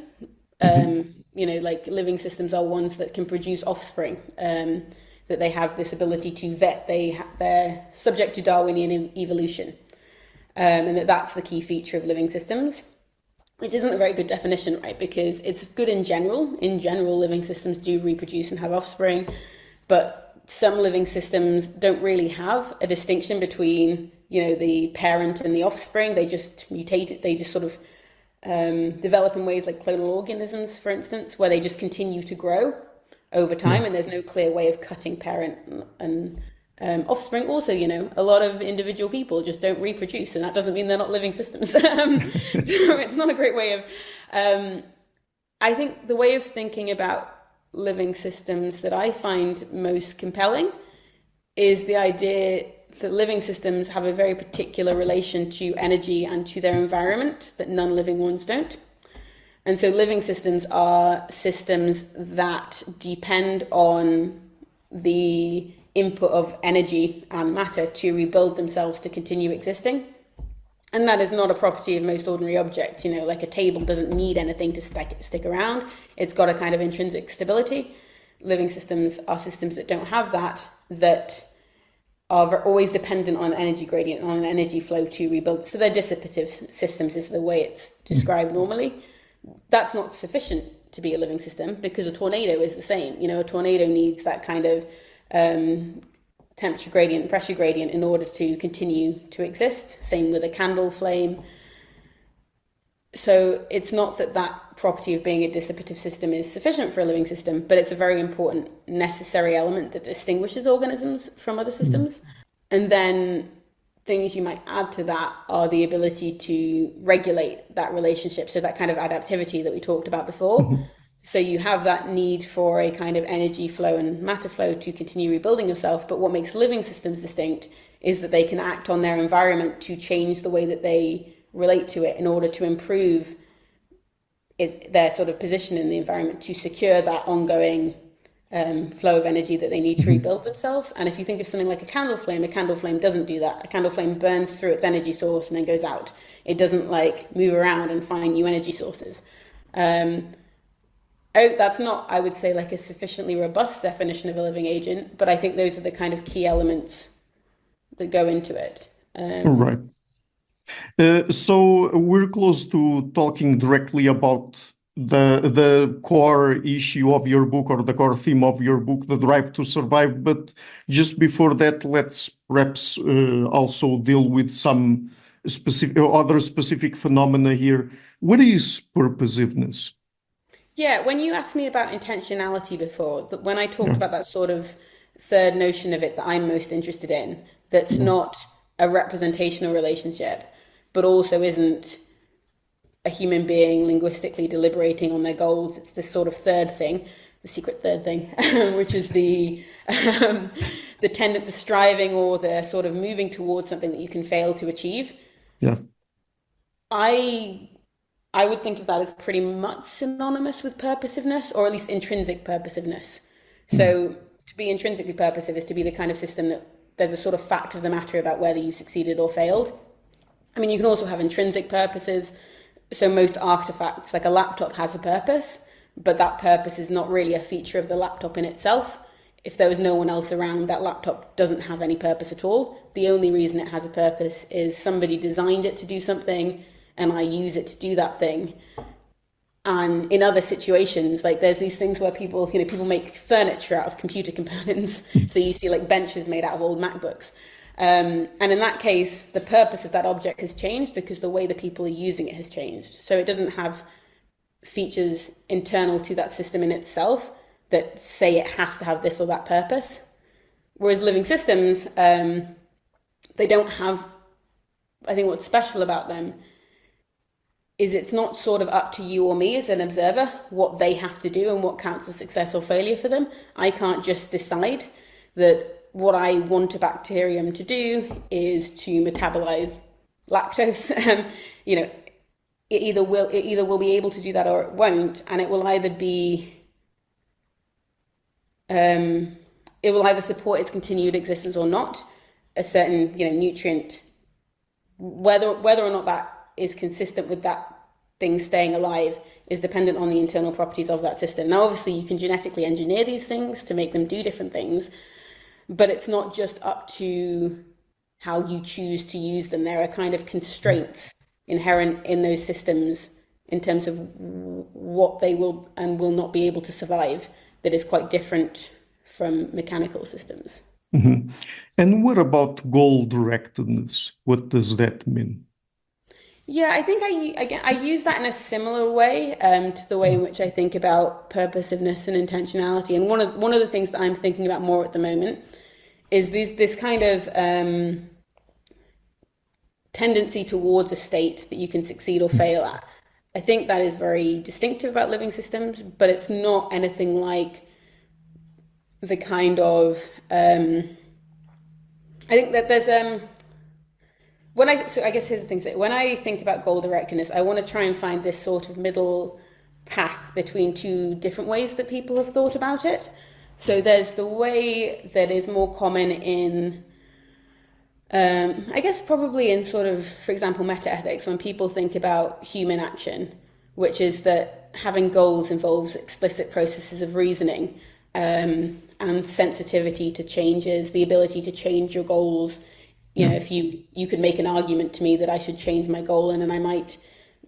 Like living systems are ones that can produce offspring, that they have this ability to vet. They're subject to Darwinian evolution, and that's the key feature of living systems, which isn't a very good definition, right? Because it's good in general. In general, living systems do reproduce and have offspring, but some living systems don't really have a distinction between, the parent and the offspring. They just mutate it. They just sort of develop in ways like clonal organisms, for instance, where they just continue to grow over time, and there's no clear way of cutting parent and offspring. Also, a lot of individual people just don't reproduce, and that doesn't mean they're not living systems. So it's not a great way of. I think the way of thinking about living systems that I find most compelling is the idea that living systems have a very particular relation to energy and to their environment that non-living ones don't. And so living systems are systems that depend on the input of energy and matter to rebuild themselves to continue existing. And that is not a property of most ordinary objects. Like a table doesn't need anything to stick around. It's got a kind of intrinsic stability. Living systems are systems that don't have that are always dependent on energy gradient, on an energy flow to rebuild. So they're dissipative systems is the way it's described normally. That's not sufficient to be a living system, because a tornado is the same. A tornado needs that kind of temperature gradient, pressure gradient in order to continue to exist. Same with a candle flame. So it's not that property of being a dissipative system is sufficient for a living system, but it's a very important necessary element that distinguishes organisms from other systems. And then things you might add to that are the ability to regulate that relationship. So that kind of adaptivity that we talked about before. So you have that need for a kind of energy flow and matter flow to continue rebuilding yourself. But what makes living systems distinct is that they can act on their environment to change the way that they relate to it in order to improve their sort of position in the environment, to secure that ongoing flow of energy that they need to rebuild themselves. And if you think of something like a candle flame doesn't do that. A candle flame burns through its energy source and then goes out. It doesn't move around and find new energy sources. That's not, I would say, a sufficiently robust definition of a living agent, but I think those are the kind of key elements that go into it. Right. So we're close to talking directly about the core issue of your book, or the core theme of your book, the drive to survive. But just before that, let's perhaps also deal with some other specific phenomena here. What is purposiveness? Yeah, when you asked me about intentionality before, when I talked about that sort of third notion of it that I'm most interested in, that's not a representational relationship, but also isn't a human being linguistically deliberating on their goals. It's this sort of third thing, the secret third thing, which is the striving, or the sort of moving towards something that you can fail to achieve. Yeah. I would think of that as pretty much synonymous with purposiveness, or at least intrinsic purposiveness. So to be intrinsically purposive is to be the kind of system that there's a sort of fact of the matter about whether you've succeeded or failed. You can also have intrinsic purposes. So most artifacts, like a laptop, has a purpose, but that purpose is not really a feature of the laptop in itself. If there was no one else around, that laptop doesn't have any purpose at all. The only reason it has a purpose is somebody designed it to do something, and I use it to do that thing. And in other situations, there's these things where people make furniture out of computer components. So you see benches made out of old MacBooks. And in that case, the purpose of that object has changed because the way the people are using it has changed. So it doesn't have features internal to that system in itself that say it has to have this or that purpose. Whereas living systems, they don't have, I think what's special about them is it's not sort of up to you or me as an observer what they have to do and what counts as success or failure for them. I can't just decide that what I want a bacterium to do is to metabolize lactose. You know, it either will be able to do that or it won't, and it will either support its continued existence or not. A certain, nutrient, whether or not that is consistent with that thing staying alive, is dependent on the internal properties of that system. Now, obviously, you can genetically engineer these things to make them do different things, but it's not just up to how you choose to use them. There are kind of constraints inherent in those systems in terms of what they will and will not be able to survive, that is quite different from mechanical systems. Mm-hmm. And what about goal-directedness? What does that mean? Yeah, I think I use that in a similar way to the way in which I think about purposiveness and intentionality. And one of the things that I'm thinking about more at the moment is this kind of tendency towards a state that you can succeed or fail at. I think that is very distinctive about living systems, but it's not anything like the kind of I think that there's so I guess here's the thing. So when I think about goal directedness, I want to try and find this sort of middle path between two different ways that people have thought about it. So there's the way that is more common in, I guess probably in sort of, for example, metaethics, when people think about human action, which is that having goals involves explicit processes of reasoning and sensitivity to changes, the ability to change your goals. If you could make an argument to me that I should change my goal and then I might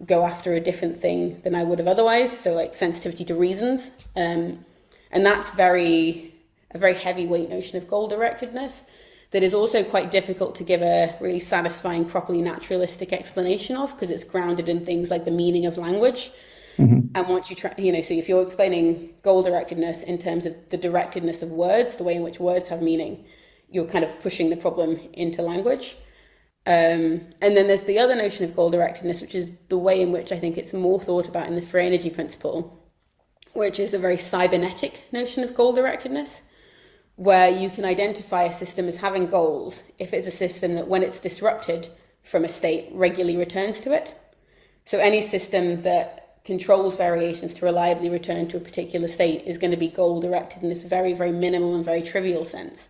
go after a different thing than I would have otherwise. So like sensitivity to reasons. And that's a very heavyweight notion of goal directedness that is also quite difficult to give a really satisfying, properly naturalistic explanation of, because it's grounded in things like the meaning of language. Mm-hmm. And once you try, so if you're explaining goal directedness in terms of the directedness of words, the way in which words have meaning, you're kind of pushing the problem into language. And then there's the other notion of goal directedness, which is the way in which I think it's more thought about in the free energy principle, which is a very cybernetic notion of goal directedness, where you can identify a system as having goals if it's a system that, when it's disrupted from a state, regularly returns to it. So any system that controls variations to reliably return to a particular state is going to be goal directed in this very, very minimal and very trivial sense.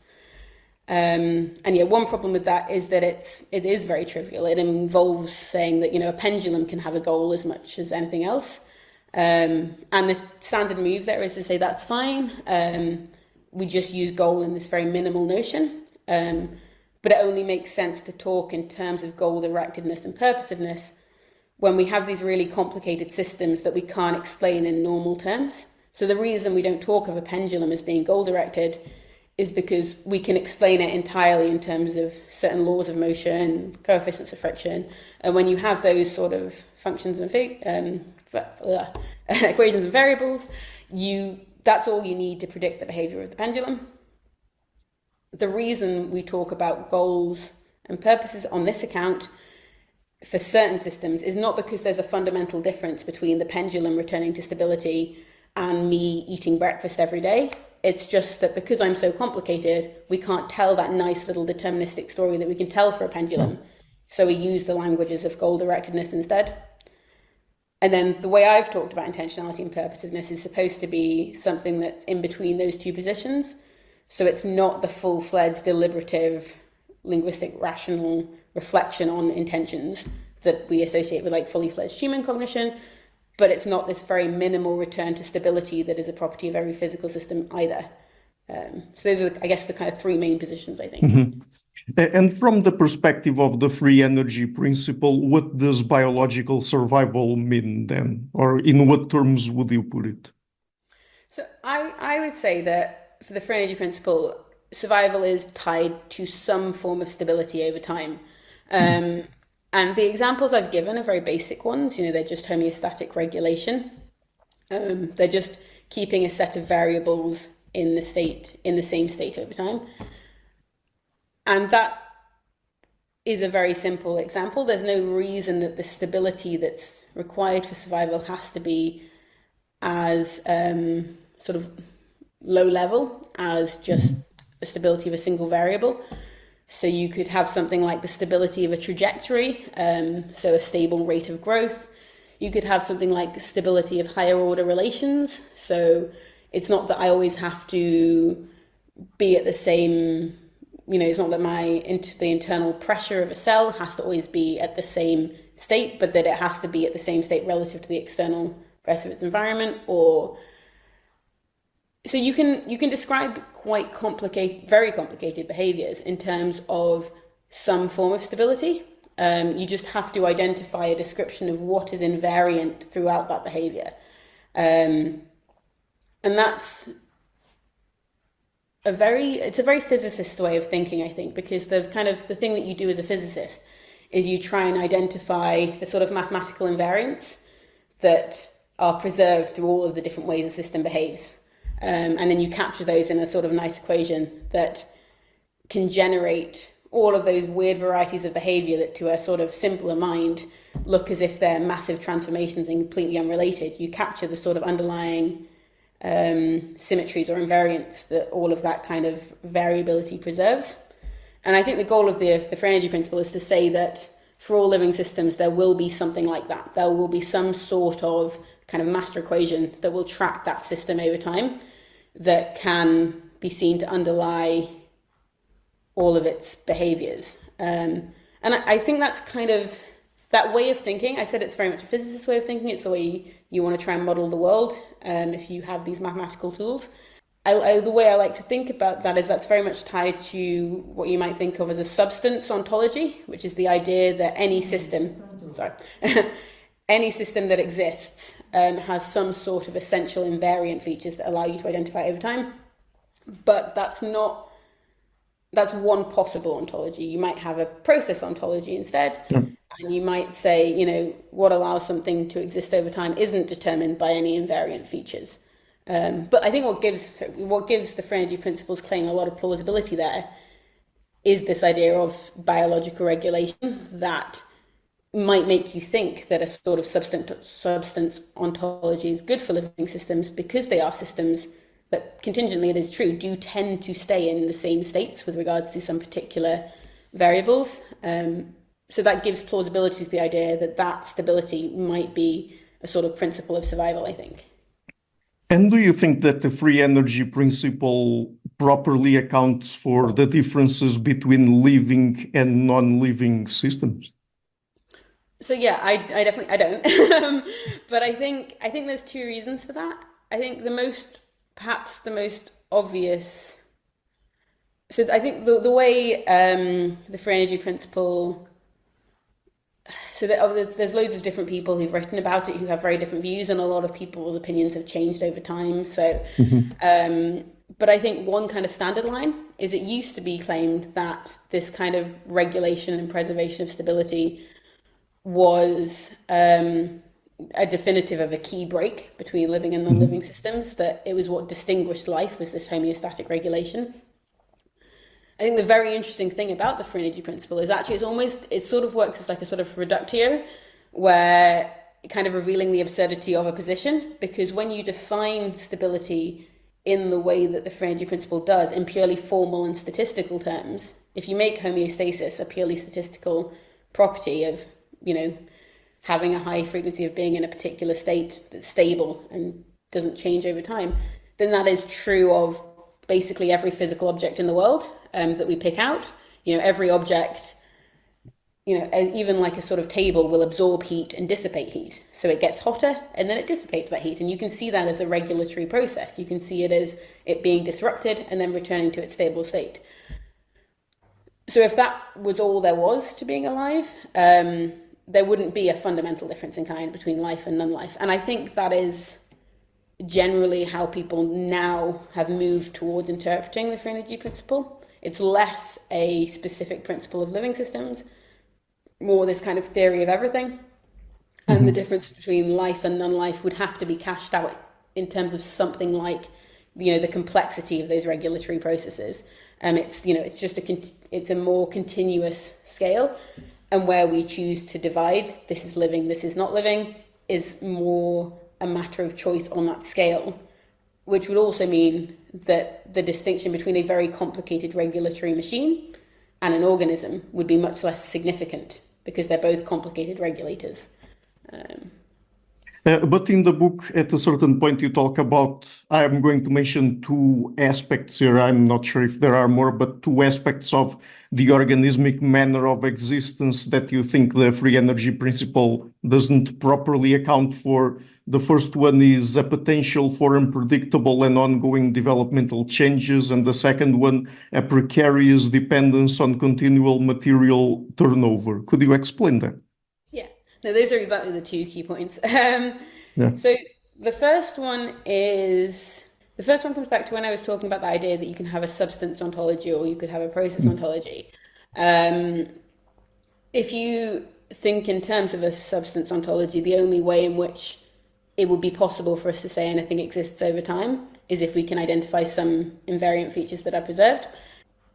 One problem with that is that it is very trivial. It involves saying that, a pendulum can have a goal as much as anything else. And the standard move there is to say that's fine. We just use goal in this very minimal notion. But it only makes sense to talk in terms of goal directedness and purposiveness when we have these really complicated systems that we can't explain in normal terms. So the reason we don't talk of a pendulum as being goal directed is because we can explain it entirely in terms of certain laws of motion, coefficients of friction. And when you have those sort of functions and equations and variables, that's all you need to predict the behavior of the pendulum. The reason we talk about goals and purposes on this account for certain systems is not because there's a fundamental difference between the pendulum returning to stability and me eating breakfast every day. It's just that because I'm so complicated, we can't tell that nice little deterministic story that we can tell for a pendulum. So we use the languages of goal directedness instead. And then the way I've talked about intentionality and purposiveness is supposed to be something that's in between those two positions. So it's not the full-fledged, deliberative, linguistic, rational reflection on intentions that we associate with like fully fledged human cognition, but it's not this very minimal return to stability that is a property of every physical system either. So those are, I guess, the kind of three main positions, I think. Mm-hmm. And from the perspective of the free energy principle, what does biological survival mean then? Or in what terms would you put it? So I would say that for the free energy principle, survival is tied to some form of stability over time. And the examples I've given are very basic ones. They're just homeostatic regulation. They're just keeping a set of variables in the same state over time. And that is a very simple example. There's no reason that the stability that's required for survival has to be as sort of low level as just the stability of a single variable. So you could have something like the stability of a trajectory, so a stable rate of growth. You could have something like the stability of higher order relations. So it's not that I always have to be at the same, it's not that the internal pressure of a cell has to always be at the same state, but that it has to be at the same state relative to the external rest of its environment. So you can describe quite very complicated behaviors in terms of some form of stability. You just have to identify a description of what is invariant throughout that behavior. And that's it's a very physicist way of thinking, I think, because the thing that you do as a physicist is you try and identify the sort of mathematical invariants that are preserved through all of the different ways a system behaves. And then you capture those in a sort of nice equation that can generate all of those weird varieties of behavior that to a sort of simpler mind look as if they're massive transformations and completely unrelated. You capture the sort of underlying symmetries or invariants that all of that kind of variability preserves. And I think the goal of the free energy principle is to say that for all living systems, there will be something like that. There will be some sort of kind of master equation that will track that system over time that can be seen to underlie all of its behaviors. And I think that's kind of that way of thinking. I said it's very much a physicist way of thinking. It's the way you want to try and model the world if you have these mathematical tools. The way I like to think about that is that's very much tied to what you might think of as a substance ontology, which is the idea that any system that exists has some sort of essential invariant features that allow you to identify over time. But that's one possible ontology. You might have a process ontology instead. Yeah. And you might say, what allows something to exist over time isn't determined by any invariant features. But I think what gives the free energy principles claim a lot of plausibility there is this idea of biological regulation that might make you think that a sort of substance ontology is good for living systems because they are systems that, contingently it is true, do tend to stay in the same states with regards to some particular variables. So that gives plausibility to the idea that stability might be a sort of principle of survival, I think. And do you think that the free energy principle properly accounts for the differences between living and non-living systems? So yeah, I definitely don't. But I think there's two reasons for that. I think perhaps the most obvious. So I think the way the free energy principle. So there's loads of different people who've written about it who have very different views, and a lot of people's opinions have changed over time. So, but I think one kind of standard line is it used to be claimed that this kind of regulation and preservation of stability was a definitive of a key break between living and non-living systems, that it was what distinguished life, was this homeostatic regulation. I think the very interesting thing about the free energy principle is actually it sort of works as like a sort of reductio, where kind of revealing the absurdity of a position, because when you define stability in the way that the free energy principle does, in purely formal and statistical terms, if you make homeostasis a purely statistical property of, having a high frequency of being in a particular state that's stable and doesn't change over time, then that is true of basically every physical object in the world that we pick out. Every object, even like a sort of table, will absorb heat and dissipate heat. So it gets hotter and then it dissipates that heat. And you can see that as a regulatory process. You can see it as it being disrupted and then returning to its stable state. So if that was all there was to being alive, there wouldn't be a fundamental difference in kind between life and non-life. And I think that is generally how people now have moved towards interpreting the free energy principle. It's less a specific principle of living systems, more this kind of theory of everything. And the difference between life and non-life would have to be cashed out in terms of something like, the complexity of those regulatory processes. It's just it's a more continuous scale. And where we choose to divide, this is living, this is not living, is more a matter of choice on that scale, which would also mean that the distinction between a very complicated regulatory machine and an organism would be much less significant because they're both complicated regulators. But in the book, at a certain point, you talk about, I'm going to mention two aspects here. I'm not sure if there are more, but two aspects of the organismic manner of existence that you think the free energy principle doesn't properly account for. The first one is a potential for unpredictable and ongoing developmental changes, and the second one, a precarious dependence on continual material turnover. Could you explain that? Yeah, no, those are exactly the two key points. Yeah. So the first one comes back to when I was talking about the idea that you can have a substance ontology or you could have a process ontology. If you think in terms of a substance ontology, the only way in which it would be possible for us to say anything exists over time is if we can identify some invariant features that are preserved.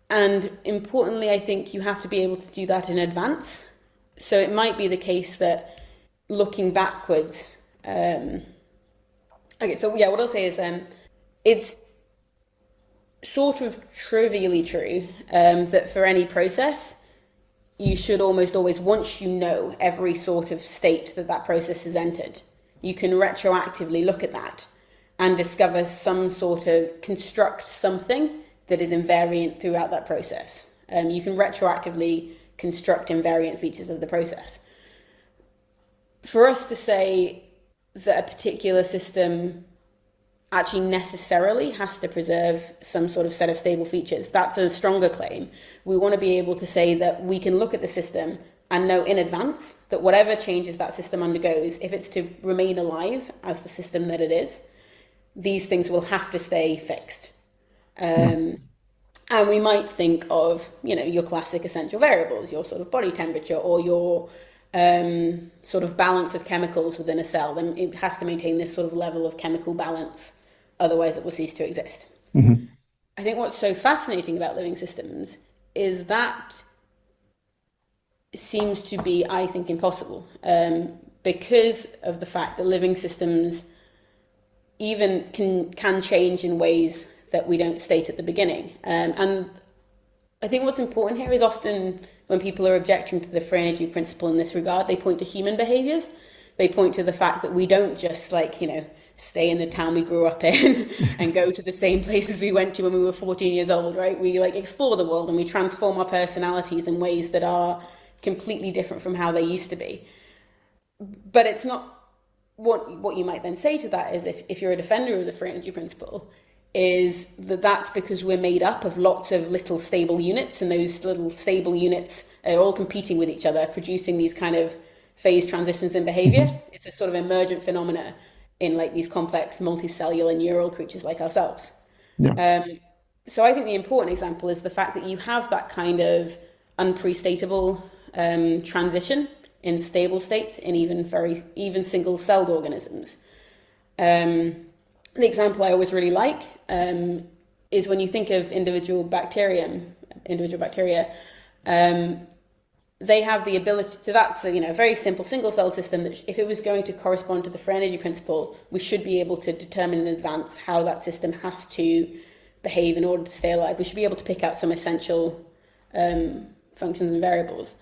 And importantly, I think you have to be able to do that in advance. So it might be the case that looking backwards, what I'll say is it's sort of trivially true that for any process, you should almost always, once you know every sort of state that process has entered, you can retroactively look at that and discover construct something that is invariant throughout that process. You can retroactively construct invariant features of the process. For us to say that a particular system actually necessarily has to preserve some sort of set of stable features, that's a stronger claim. We want to be able to say that we can look at the system and know in advance that whatever changes that system undergoes, if it's to remain alive as the system that it is, these things will have to stay fixed. And we might think of, your classic essential variables, your sort of body temperature or your sort of balance of chemicals within a cell. Then it has to maintain this sort of level of chemical balance, otherwise it will cease to exist. Mm-hmm. I think what's so fascinating about living systems is that seems to be, I think, impossible because of the fact that living systems even can change in ways that we don't state at the beginning. And I think what's important here is often when people are objecting to the free energy principle in this regard, they point to human behaviors. They point to the fact that we don't just stay in the town we grew up in and go to the same places we went to when we were 14 years old, right? We explore the world and we transform our personalities in ways that are completely different from how they used to be. But it's not what you might then say to that is if you're a defender of the free energy principle, is that's because we're made up of lots of little stable units, and those little stable units are all competing with each other, producing these kind of phase transitions in behavior. Mm-hmm. It's a sort of emergent phenomena in these complex multicellular neural creatures like ourselves. Yeah. So I think the important example is the fact that you have that kind of unprestatable transition in stable states in even single-celled organisms. The example I always really like is when you think of individual bacteria, they have the ability to, that's a very simple single-celled system that if it was going to correspond to the free energy principle, we should be able to determine in advance how that system has to behave in order to stay alive. We should be able to pick out some essential functions and variables.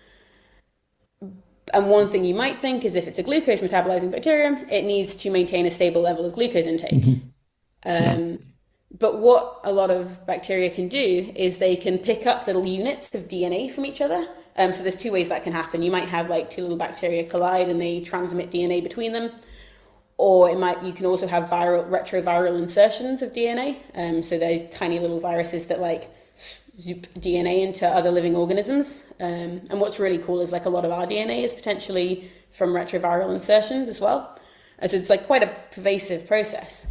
And one thing you might think is if it's a glucose metabolizing bacterium, it needs to maintain a stable level of glucose intake. Mm-hmm. But what a lot of bacteria can do is they can pick up little units of DNA from each other. So there's two ways that can happen. You might have two little bacteria collide and they transmit DNA between them. Or you can also have retroviral insertions of DNA. So there's tiny little viruses that zoop DNA into other living organisms. And what's really cool is a lot of our DNA is potentially from retroviral insertions as well. So it's quite a pervasive process.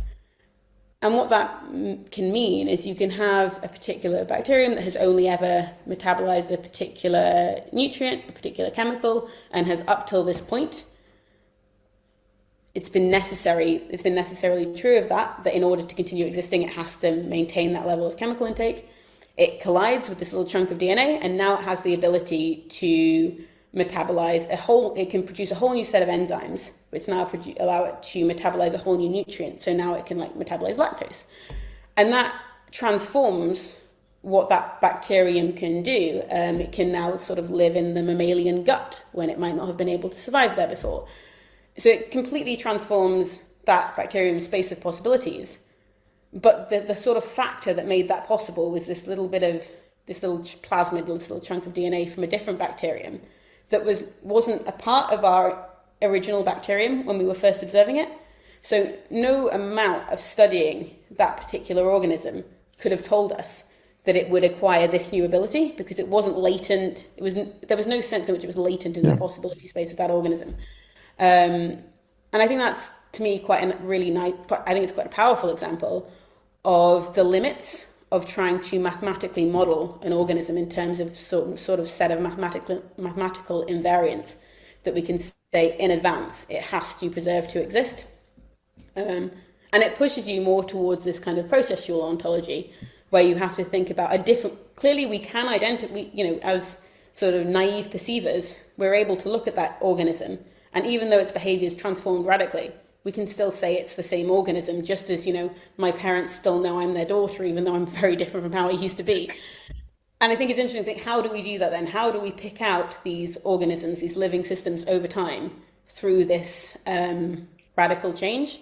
And what that can mean is you can have a particular bacterium that has only ever metabolized a particular nutrient, a particular chemical, and has up till this point, it's been necessarily true of that in order to continue existing, it has to maintain that level of chemical intake. It collides with this little chunk of DNA, and now it has the ability to metabolize it can produce a whole new set of enzymes, which now allow it to metabolize a whole new nutrient. So now it can like metabolize lactose. And that transforms what that bacterium can do. It can now sort of live in the mammalian gut when it might not have been able to survive there before. So it completely transforms that bacterium's space of possibilities. But the sort of factor that made that possible was this little plasmid, this little chunk of DNA from a different bacterium that wasn't a part of our original bacterium when we were first observing it. So no amount of studying that particular organism could have told us that it would acquire this new ability, because it wasn't latent. There was no sense in which it was latent in the possibility space of that organism. And I think that's, to me, quite a really nice, I think it's quite a powerful example of the limits of trying to mathematically model an organism in terms of sort of set of mathematical invariants that we can say in advance it has to preserve to exist. And it pushes you more towards this kind of processual ontology, where you have to think about clearly we can identify, as sort of naive perceivers, we're able to look at that organism, and even though its behavior is transformed radically, we can still say it's the same organism, just as, my parents still know I'm their daughter, even though I'm very different from how I used to be. And I think it's interesting to think, how do we do that then? How do we pick out these organisms, these living systems over time through this radical change?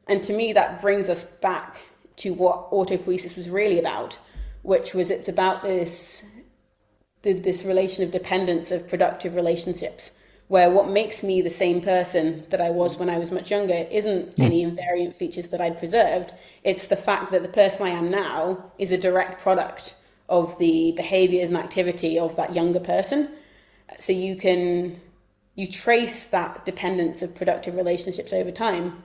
And to me, that brings us back to what autopoiesis was really about, which was it's about this relation of dependence of productive relationships, where what makes me the same person that I was when I was much younger isn't any invariant features that I'd preserved. It's the fact that the person I am now is a direct product of the behaviors and activity of that younger person. So you trace that dependence of productive relationships over time.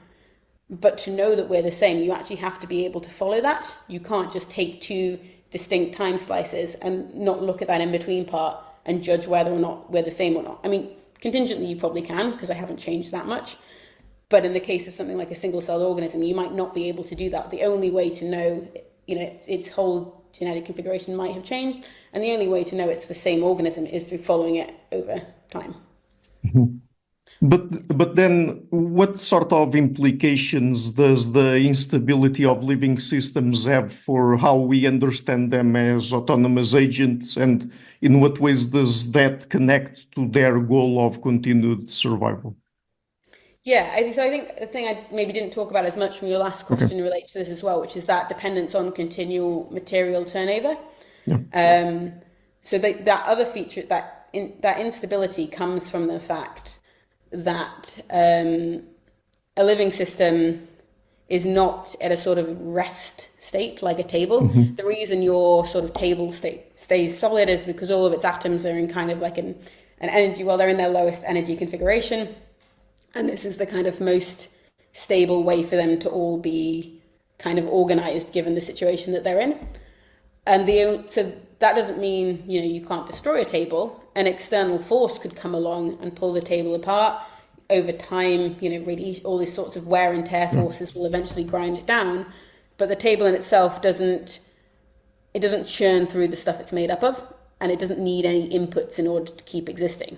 But to know that we're the same, you actually have to be able to follow that. You can't just take two distinct time slices and not look at that in-between part and judge whether or not we're the same or not. I mean, contingently you probably can, because I haven't changed that much. But in the case of something like a single-celled organism, you might not be able to do that. The only way to know, its whole genetic configuration might have changed, and the only way to know it's the same organism is through following it over time. Mm-hmm. But then what sort of implications does the instability of living systems have for how we understand them as autonomous agents, and in what ways does that connect to their goal of continued survival? Yeah, so I think the thing I maybe didn't talk about as much from your last question relates to this as well, which is that dependence on continual material turnover. Yeah. So that other feature, that instability comes from the fact that a living system is not at a sort of rest state like a table. Mm-hmm. The reason your sort of table stays solid is because all of its atoms are in kind of like an energy, well, they're in their lowest energy configuration. And this is the kind of most stable way for them to all be kind of organized given the situation that they're in. And so that doesn't mean, you can't destroy a table. An external force could come along and pull the table apart. Over time, really all these sorts of wear and tear forces will eventually grind it down. But the table in itself doesn't churn through the stuff it's made up of, and it doesn't need any inputs in order to keep existing.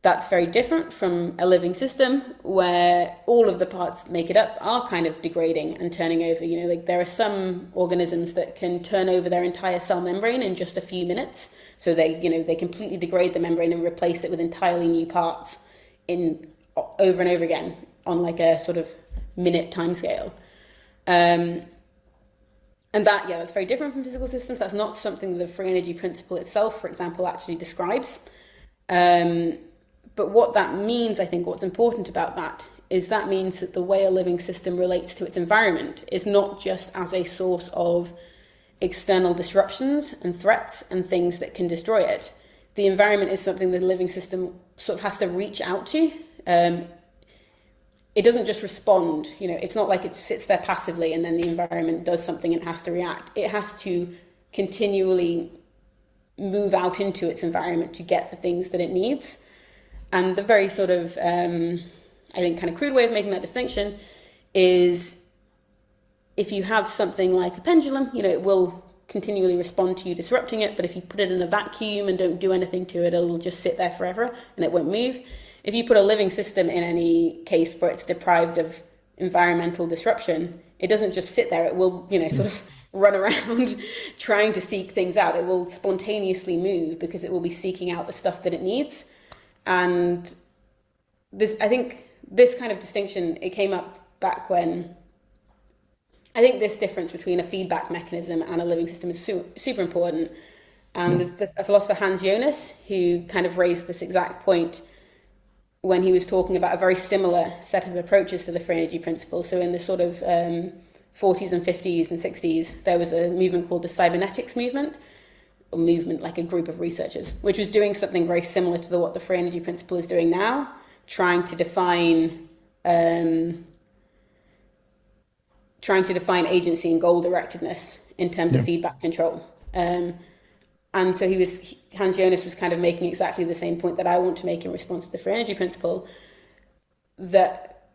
That's very different from a living system where all of the parts that make it up are kind of degrading and turning over. Like there are some organisms that can turn over their entire cell membrane in just a few minutes. So they completely degrade the membrane and replace it with entirely new parts over and over again on like a sort of minute timescale. And that's very different from physical systems. That's not something the free energy principle itself, for example, actually describes. But what that means, I think what's important about that is that means that the way a living system relates to its environment is not just as a source of external disruptions and threats and things that can destroy it. The environment is something the living system sort of has to reach out to. It doesn't just respond, it's not like it sits there passively and then the environment does something and it has to react. It has to continually move out into its environment to get the things that it needs. And the very sort of, I think, kind of crude way of making that distinction is if you have something like a pendulum, it will continually respond to you disrupting it, but if you put it in a vacuum and don't do anything to it, it'll just sit there forever and it won't move. If you put a living system in any case where it's deprived of environmental disruption, it doesn't just sit there. It will, sort of run around trying to seek things out. It will spontaneously move because it will be seeking out the stuff that it needs. And I think this kind of distinction, it came up back when, I think this difference between a feedback mechanism and a living system is super important. And there's a philosopher, Hans Jonas, who kind of raised this exact point when he was talking about a very similar set of approaches to the free energy principle. So in the sort of 40s and 50s and 60s, there was a movement called the cybernetics movement, or movement like a group of researchers, which was doing something very similar to what the free energy principle is doing now, trying to define agency and goal-directedness in terms of feedback control. And so Hans Jonas was kind of making exactly the same point that I want to make in response to the free energy principle, that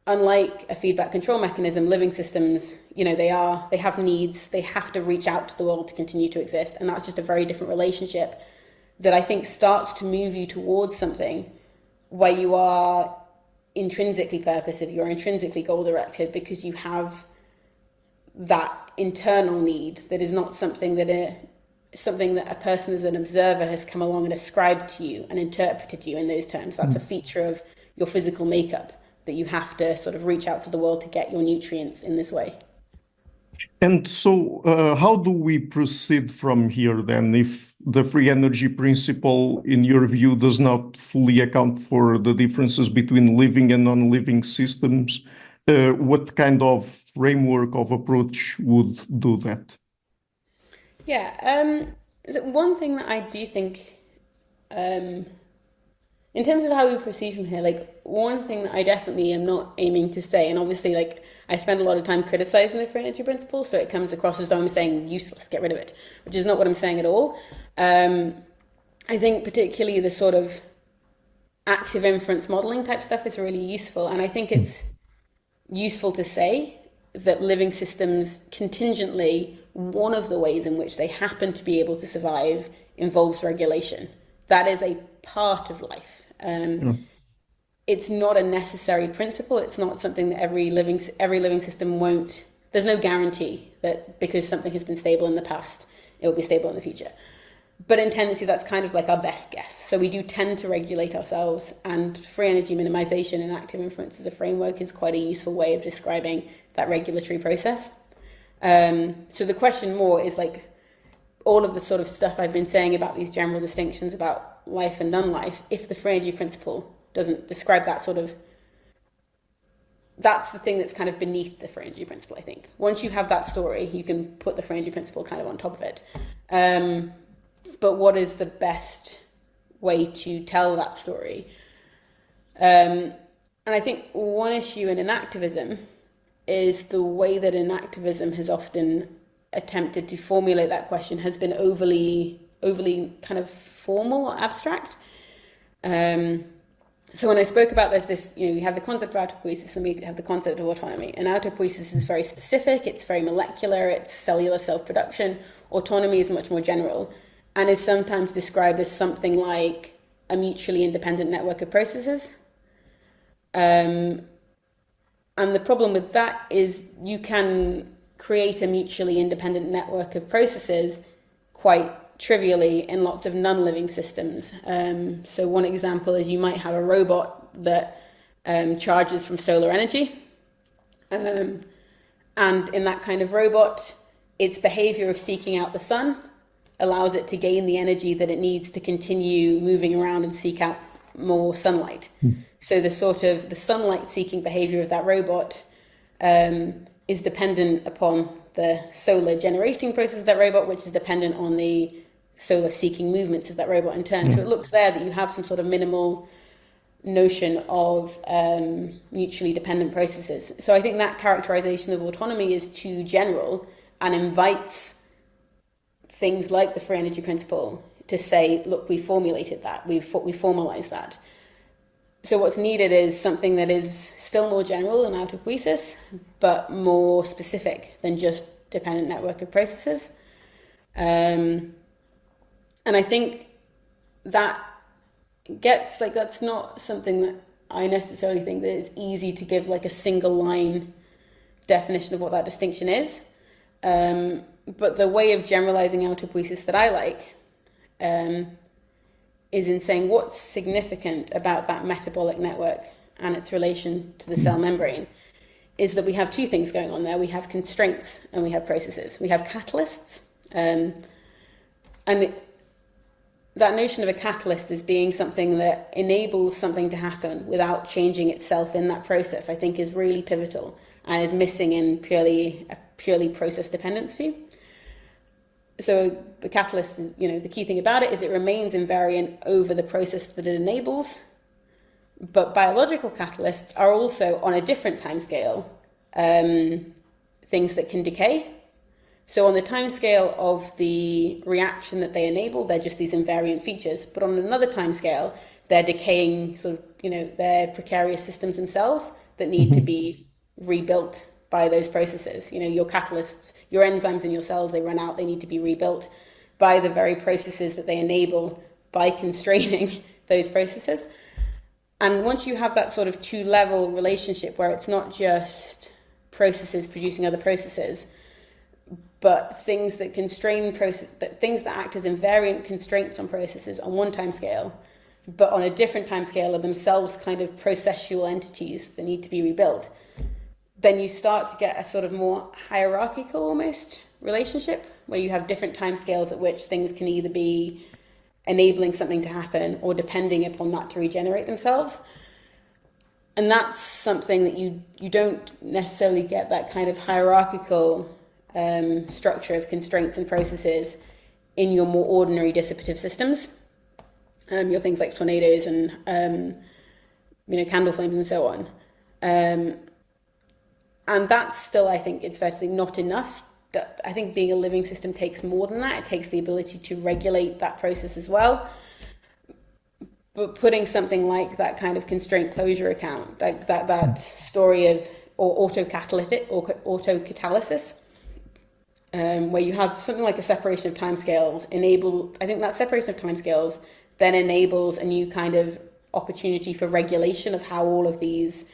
unlike a feedback control mechanism, living systems, they have needs, they have to reach out to the world to continue to exist. And that's just a very different relationship that I think starts to move you towards something where you are intrinsically purposive, you're intrinsically goal-directed because you have that internal need that is not something that a person as an observer has come along and ascribed to you and interpreted you in those terms. That's a feature of your physical makeup, that you have to sort of reach out to the world to get your nutrients in this way. And so how do we proceed from here then, if the free energy principle, in your view, does not fully account for the differences between living and non-living systems? What kind of framework of approach would do that? Yeah, so one thing that I do think, in terms of how we proceed from here, like one thing that I definitely am not aiming to say, and obviously like I spend a lot of time criticizing the free energy principle, so it comes across as though I'm saying useless, get rid of it, which is not what I'm saying at all. I think particularly the sort of active inference modeling type stuff is really useful, and I think it's useful to say that living systems contingently, one of the ways in which they happen to be able to survive involves regulation. That is a part of life. It's not a necessary principle. It's not something that every living system won't. There's no guarantee that because something has been stable in the past, it will be stable in the future. But in tendency, that's kind of like our best guess. So we do tend to regulate ourselves, and free energy minimization and active inference as a framework is quite a useful way of describing that regulatory process. So the question more is like all of the sort of stuff I've been saying about these general distinctions about life and non-life, if the free energy principle doesn't describe that sort of, that's the thing that's kind of beneath the free energy principle, I think. Once you have that story, you can put the free energy principle kind of on top of it. But what is the best way to tell that story? And I think one issue in enactivism is the way that enactivism has often attempted to formulate that question has been overly kind of formal or abstract. So when I spoke about this, we have the concept of autopoiesis and we have the concept of autonomy. And autopoiesis is very specific, it's very molecular, it's cellular self-production. Autonomy is much more general and is sometimes described as something like a mutually independent network of processes. And the problem with that is you can create a mutually independent network of processes quite trivially in lots of non-living systems. So one example is you might have a robot that charges from solar energy. And in that kind of robot, its behavior of seeking out the sun allows it to gain the energy that it needs to continue moving around and seek out more sunlight. So the sort of the sunlight seeking behavior of that robot is dependent upon the solar generating process of that robot, which is dependent on the solar seeking movements of that robot in turn. So it looks there that you have some sort of minimal notion of mutually dependent processes. So I think that characterization of autonomy is too general and invites things like the free energy principle to say, look, we formulated that, we formalized that. So what's needed is something that is still more general than autopoiesis, but more specific than just dependent network of processes. Um, and I think that gets like that's not something that I necessarily think that it's easy to give like a single line definition of what that distinction is. But the way of generalizing autopoiesis that I like um, is in saying what's significant about that metabolic network and its relation to the cell membrane is that we have two things going on there. We have constraints and we have processes. We have catalysts. And that notion of a catalyst as being something that enables something to happen without changing itself in that process, I think is really pivotal and is missing in a purely process dependence view. So the catalyst is, the key thing about it is it remains invariant over the process that it enables. But biological catalysts are also on a different timescale, things that can decay. So on the timescale of the reaction that they enable, they're just these invariant features. But on another timescale, they're decaying they're precarious systems themselves that need to be rebuilt by those processes. Your catalysts, your enzymes in your cells, they run out, they need to be rebuilt by the very processes that they enable by constraining those processes. And once you have that sort of two-level relationship where it's not just processes producing other processes, but things that things that act as invariant constraints on processes on one time scale, but on a different time scale are themselves kind of processual entities that need to be rebuilt, then you start to get a sort of more hierarchical almost relationship where you have different time scales at which things can either be enabling something to happen or depending upon that to regenerate themselves. And that's something that you don't necessarily get that kind of hierarchical structure of constraints and processes in your more ordinary dissipative systems. Your things like tornadoes and candle flames and so on. And that's still, I think it's fair to say, not enough. I think being a living system takes more than that. It takes the ability to regulate that process as well. But putting something like that kind of constraint closure account, like that story of or autocatalysis, where you have something like a separation of timescales I think that separation of timescales then enables a new kind of opportunity for regulation of how all of this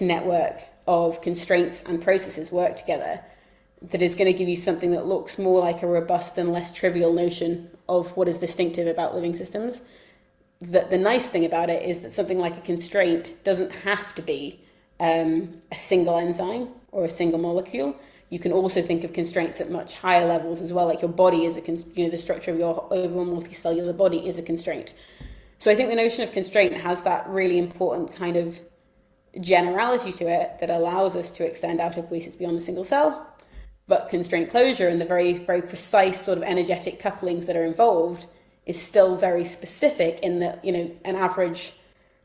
network of constraints and processes work together, that is going to give you something that looks more like a robust and less trivial notion of what is distinctive about living systems. The nice thing about it is that something like a constraint doesn't have to be a single enzyme or a single molecule. You can also think of constraints at much higher levels as well, like your body is the structure of your overall multicellular body is a constraint. So I think the notion of constraint has that really important kind of generality to it that allows us to extend autopoiesis beyond the single cell. But constraint closure and the very, very precise sort of energetic couplings that are involved is still very specific in that, an average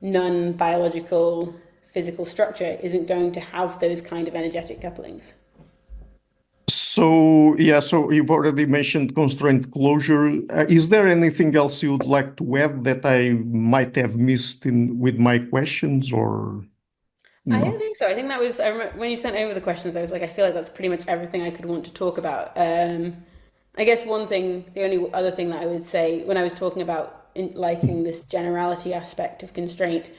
non-biological physical structure isn't going to have those kind of energetic couplings. So you've already mentioned constraint closure. Is there anything else you would like to add that I might have missed with my questions, or I no? don't think so. I think that was when you sent over the questions. I was like, I feel like that's pretty much everything I could want to talk about. I guess the only other thing that I would say when I was talking about liking this generality aspect of constraint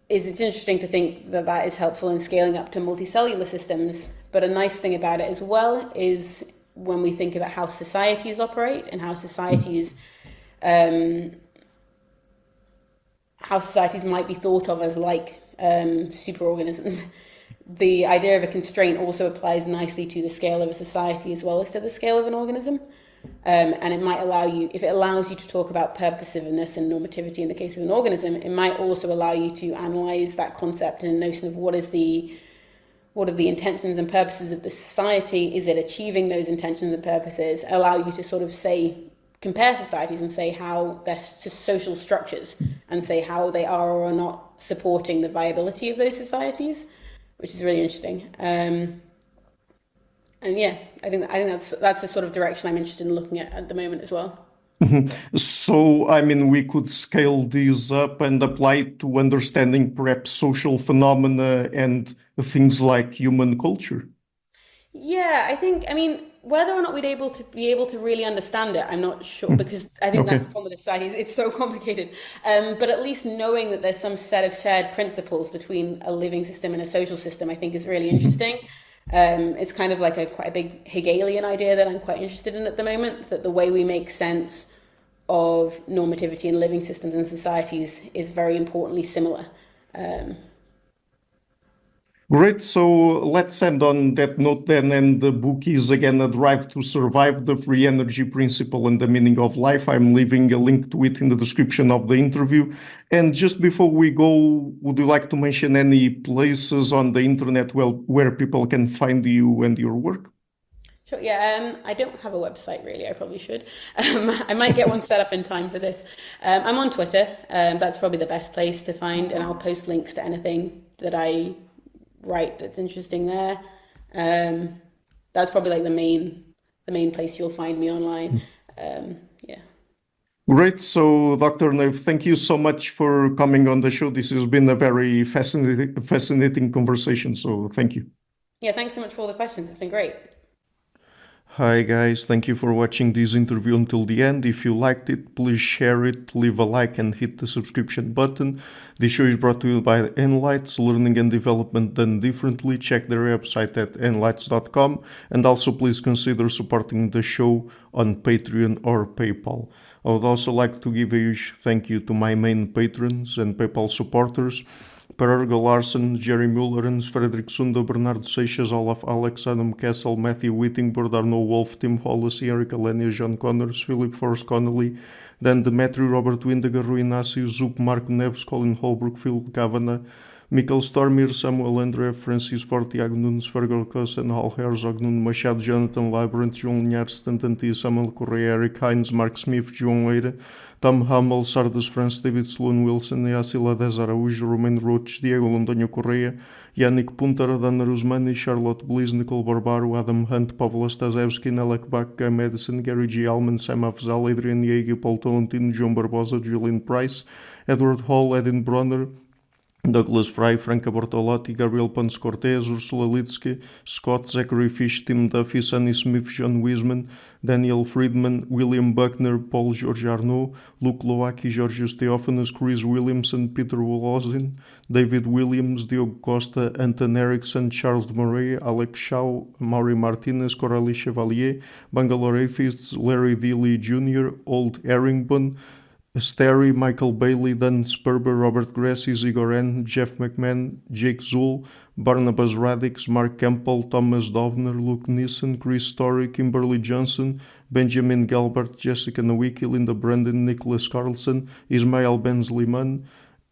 is it's interesting to think that that is helpful in scaling up to multicellular systems. But a nice thing about it as well is when we think about how societies operate and how societies might be thought of as like superorganisms. The idea of a constraint also applies nicely to the scale of a society as well as to the scale of an organism. And it might if it allows you to talk about purposiveness and normativity in the case of an organism, it might also allow you to analyze that concept and the notion of what are the intentions and purposes of the society? Is it achieving those intentions and purposes? Allow you to sort of compare societies and say how they're social structures and say how they are or are not supporting the viability of those societies, which is really interesting. And yeah, I think that's the sort of direction I'm interested in looking at the moment as well. So, I mean, we could scale these up and apply it to understanding perhaps social phenomena and things like human culture. Yeah, I mean, whether or not we'd be able to really understand it, I'm not sure, because I think Okay. that's the problem with the science. It's so complicated. But at least knowing that there's some set of shared principles between a living system and a social system, I think is really interesting. It's kind of like quite a big Hegelian idea that I'm quite interested in at the moment, that the way we make sense of normativity in living systems and societies is very importantly similar. Um, Great. So let's end on that note then. And the book is again A Drive to Survive, the Free Energy Principle and the Meaning of Life. I'm leaving a link to it in the description of the interview. And just before we go, would you like to mention any places on the internet where people can find you and your work? Sure, yeah, I don't have a website really. I probably should. I might get one set up in time for this. I'm on Twitter. That's probably the best place to find, and I'll post links to anything that I write that's interesting there. That's probably like the main place you'll find me online. Yeah. Great. So, Dr. Nave, thank you so much for coming on the show. This has been a very fascinating conversation. So, thank you. Yeah, thanks so much for all the questions. It's been great. Hi guys, thank you for watching this interview until the end. If you liked it, please share it, leave a like and hit the subscription button. This show is brought to you by Enlights, Learning and Development Done Differently. Check their website at enlights.com, and also please consider supporting the show on Patreon or PayPal. I would also like to give a huge thank you to my main patrons and PayPal supporters: Per Ergo Larsen, Jerry Mullerens, Frederick Sundo, Bernardo Seixas, Olaf Alex, Adam Kessel, Matthew Whittingboard, Arno Wolf, Tim Hollis, Eric Alenia, John Connors, Philip Forrest Connolly, Dan Demetri, Robert Windiger, Rui Inácio, Zup, Mark Neves, Colin Holbrook, Phil Kavanagh, Mikkel Stormir, Samuel André, Francis Forte, Tiago Nunes, Fergal Cossen, Hal Herzog, Nuno Machado, Jonathan Labyrinth, João Linhares, Stantantia, Samuel Correia, Eric Hines, Mark Smith, João Eira, Tom Hummel, Sardus France, David Sloan Wilson, Yacila Dez Araújo, Romain Roach, Diego Londonho Correia, Yannick Punter, Dana Rusmani, Charlotte Bliss, Nicole Barbaro, Adam Hunt, Pavlo Stasevski, Nelek Bach, Guy Madison, Gary G. Alman, Sam Afzal, Adrian Yeager, Paul Tolentino, João Barbosa, Julian Price, Edward Hall, Edin Bronner, Douglas Fry, Franca Bortolotti, Gabriel Ponce Cortez, Ursula Litsky, Scott, Zachary Fish, Tim Duffy, Sonny Smith, John Wiseman, Daniel Friedman, William Buckner, Paul George Arnaud, Luke Loaki, Georgios Theophanos, Chris Williamson, Peter Wolozin, David Williams, Diogo Costa, Anton Erickson, Charles Murray, Alex Shaw, Maury Martinez, Coralie Chevalier, Bangalore Atheists, Larry D. Lee Jr., Old Erringbone, Sterry, Michael Bailey, Dan Sperber, Robert Grassi, Igor N., Jeff McMahon, Jake Zool, Barnabas Radix, Mark Campbell, Thomas Dovner, Luke Nissen, Chris Story, Kimberly Johnson, Benjamin Galbert, Jessica Nowicki, Linda Brandon, Nicholas Carlson, Ismail Benzliman,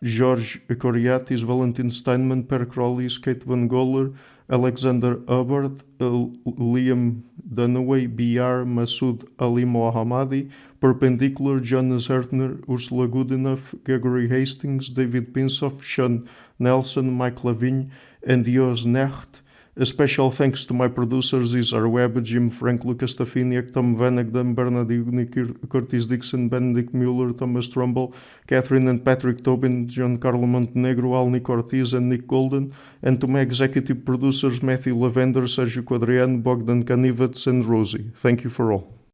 George Coriatis, Valentin Steinman, Per Crowley, Kate Van Goller, Alexander Hubbard, Liam Dunaway, BR, Masood Ali Mohammadi, Perpendicular, Jonas Hertner, Ursula Goodenough, Gregory Hastings, David Pinsoff, Sean Nelson, Mike Lavigne, and Dios Necht. A special thanks to my producers: Isar Webb, Jim Frank, Lucas Stafiniak, Tom Vanagdam, Bernard Ugni, Curtis Dixon, Benedict Mueller, Thomas Trumbull, Catherine and Patrick Tobin, Giancarlo Montenegro, Alni Ortiz, and Nick Golden, and to my executive producers Matthew Lavender, Sergio Quadriano, Bogdan Kanivets, and Rosie. Thank you for all.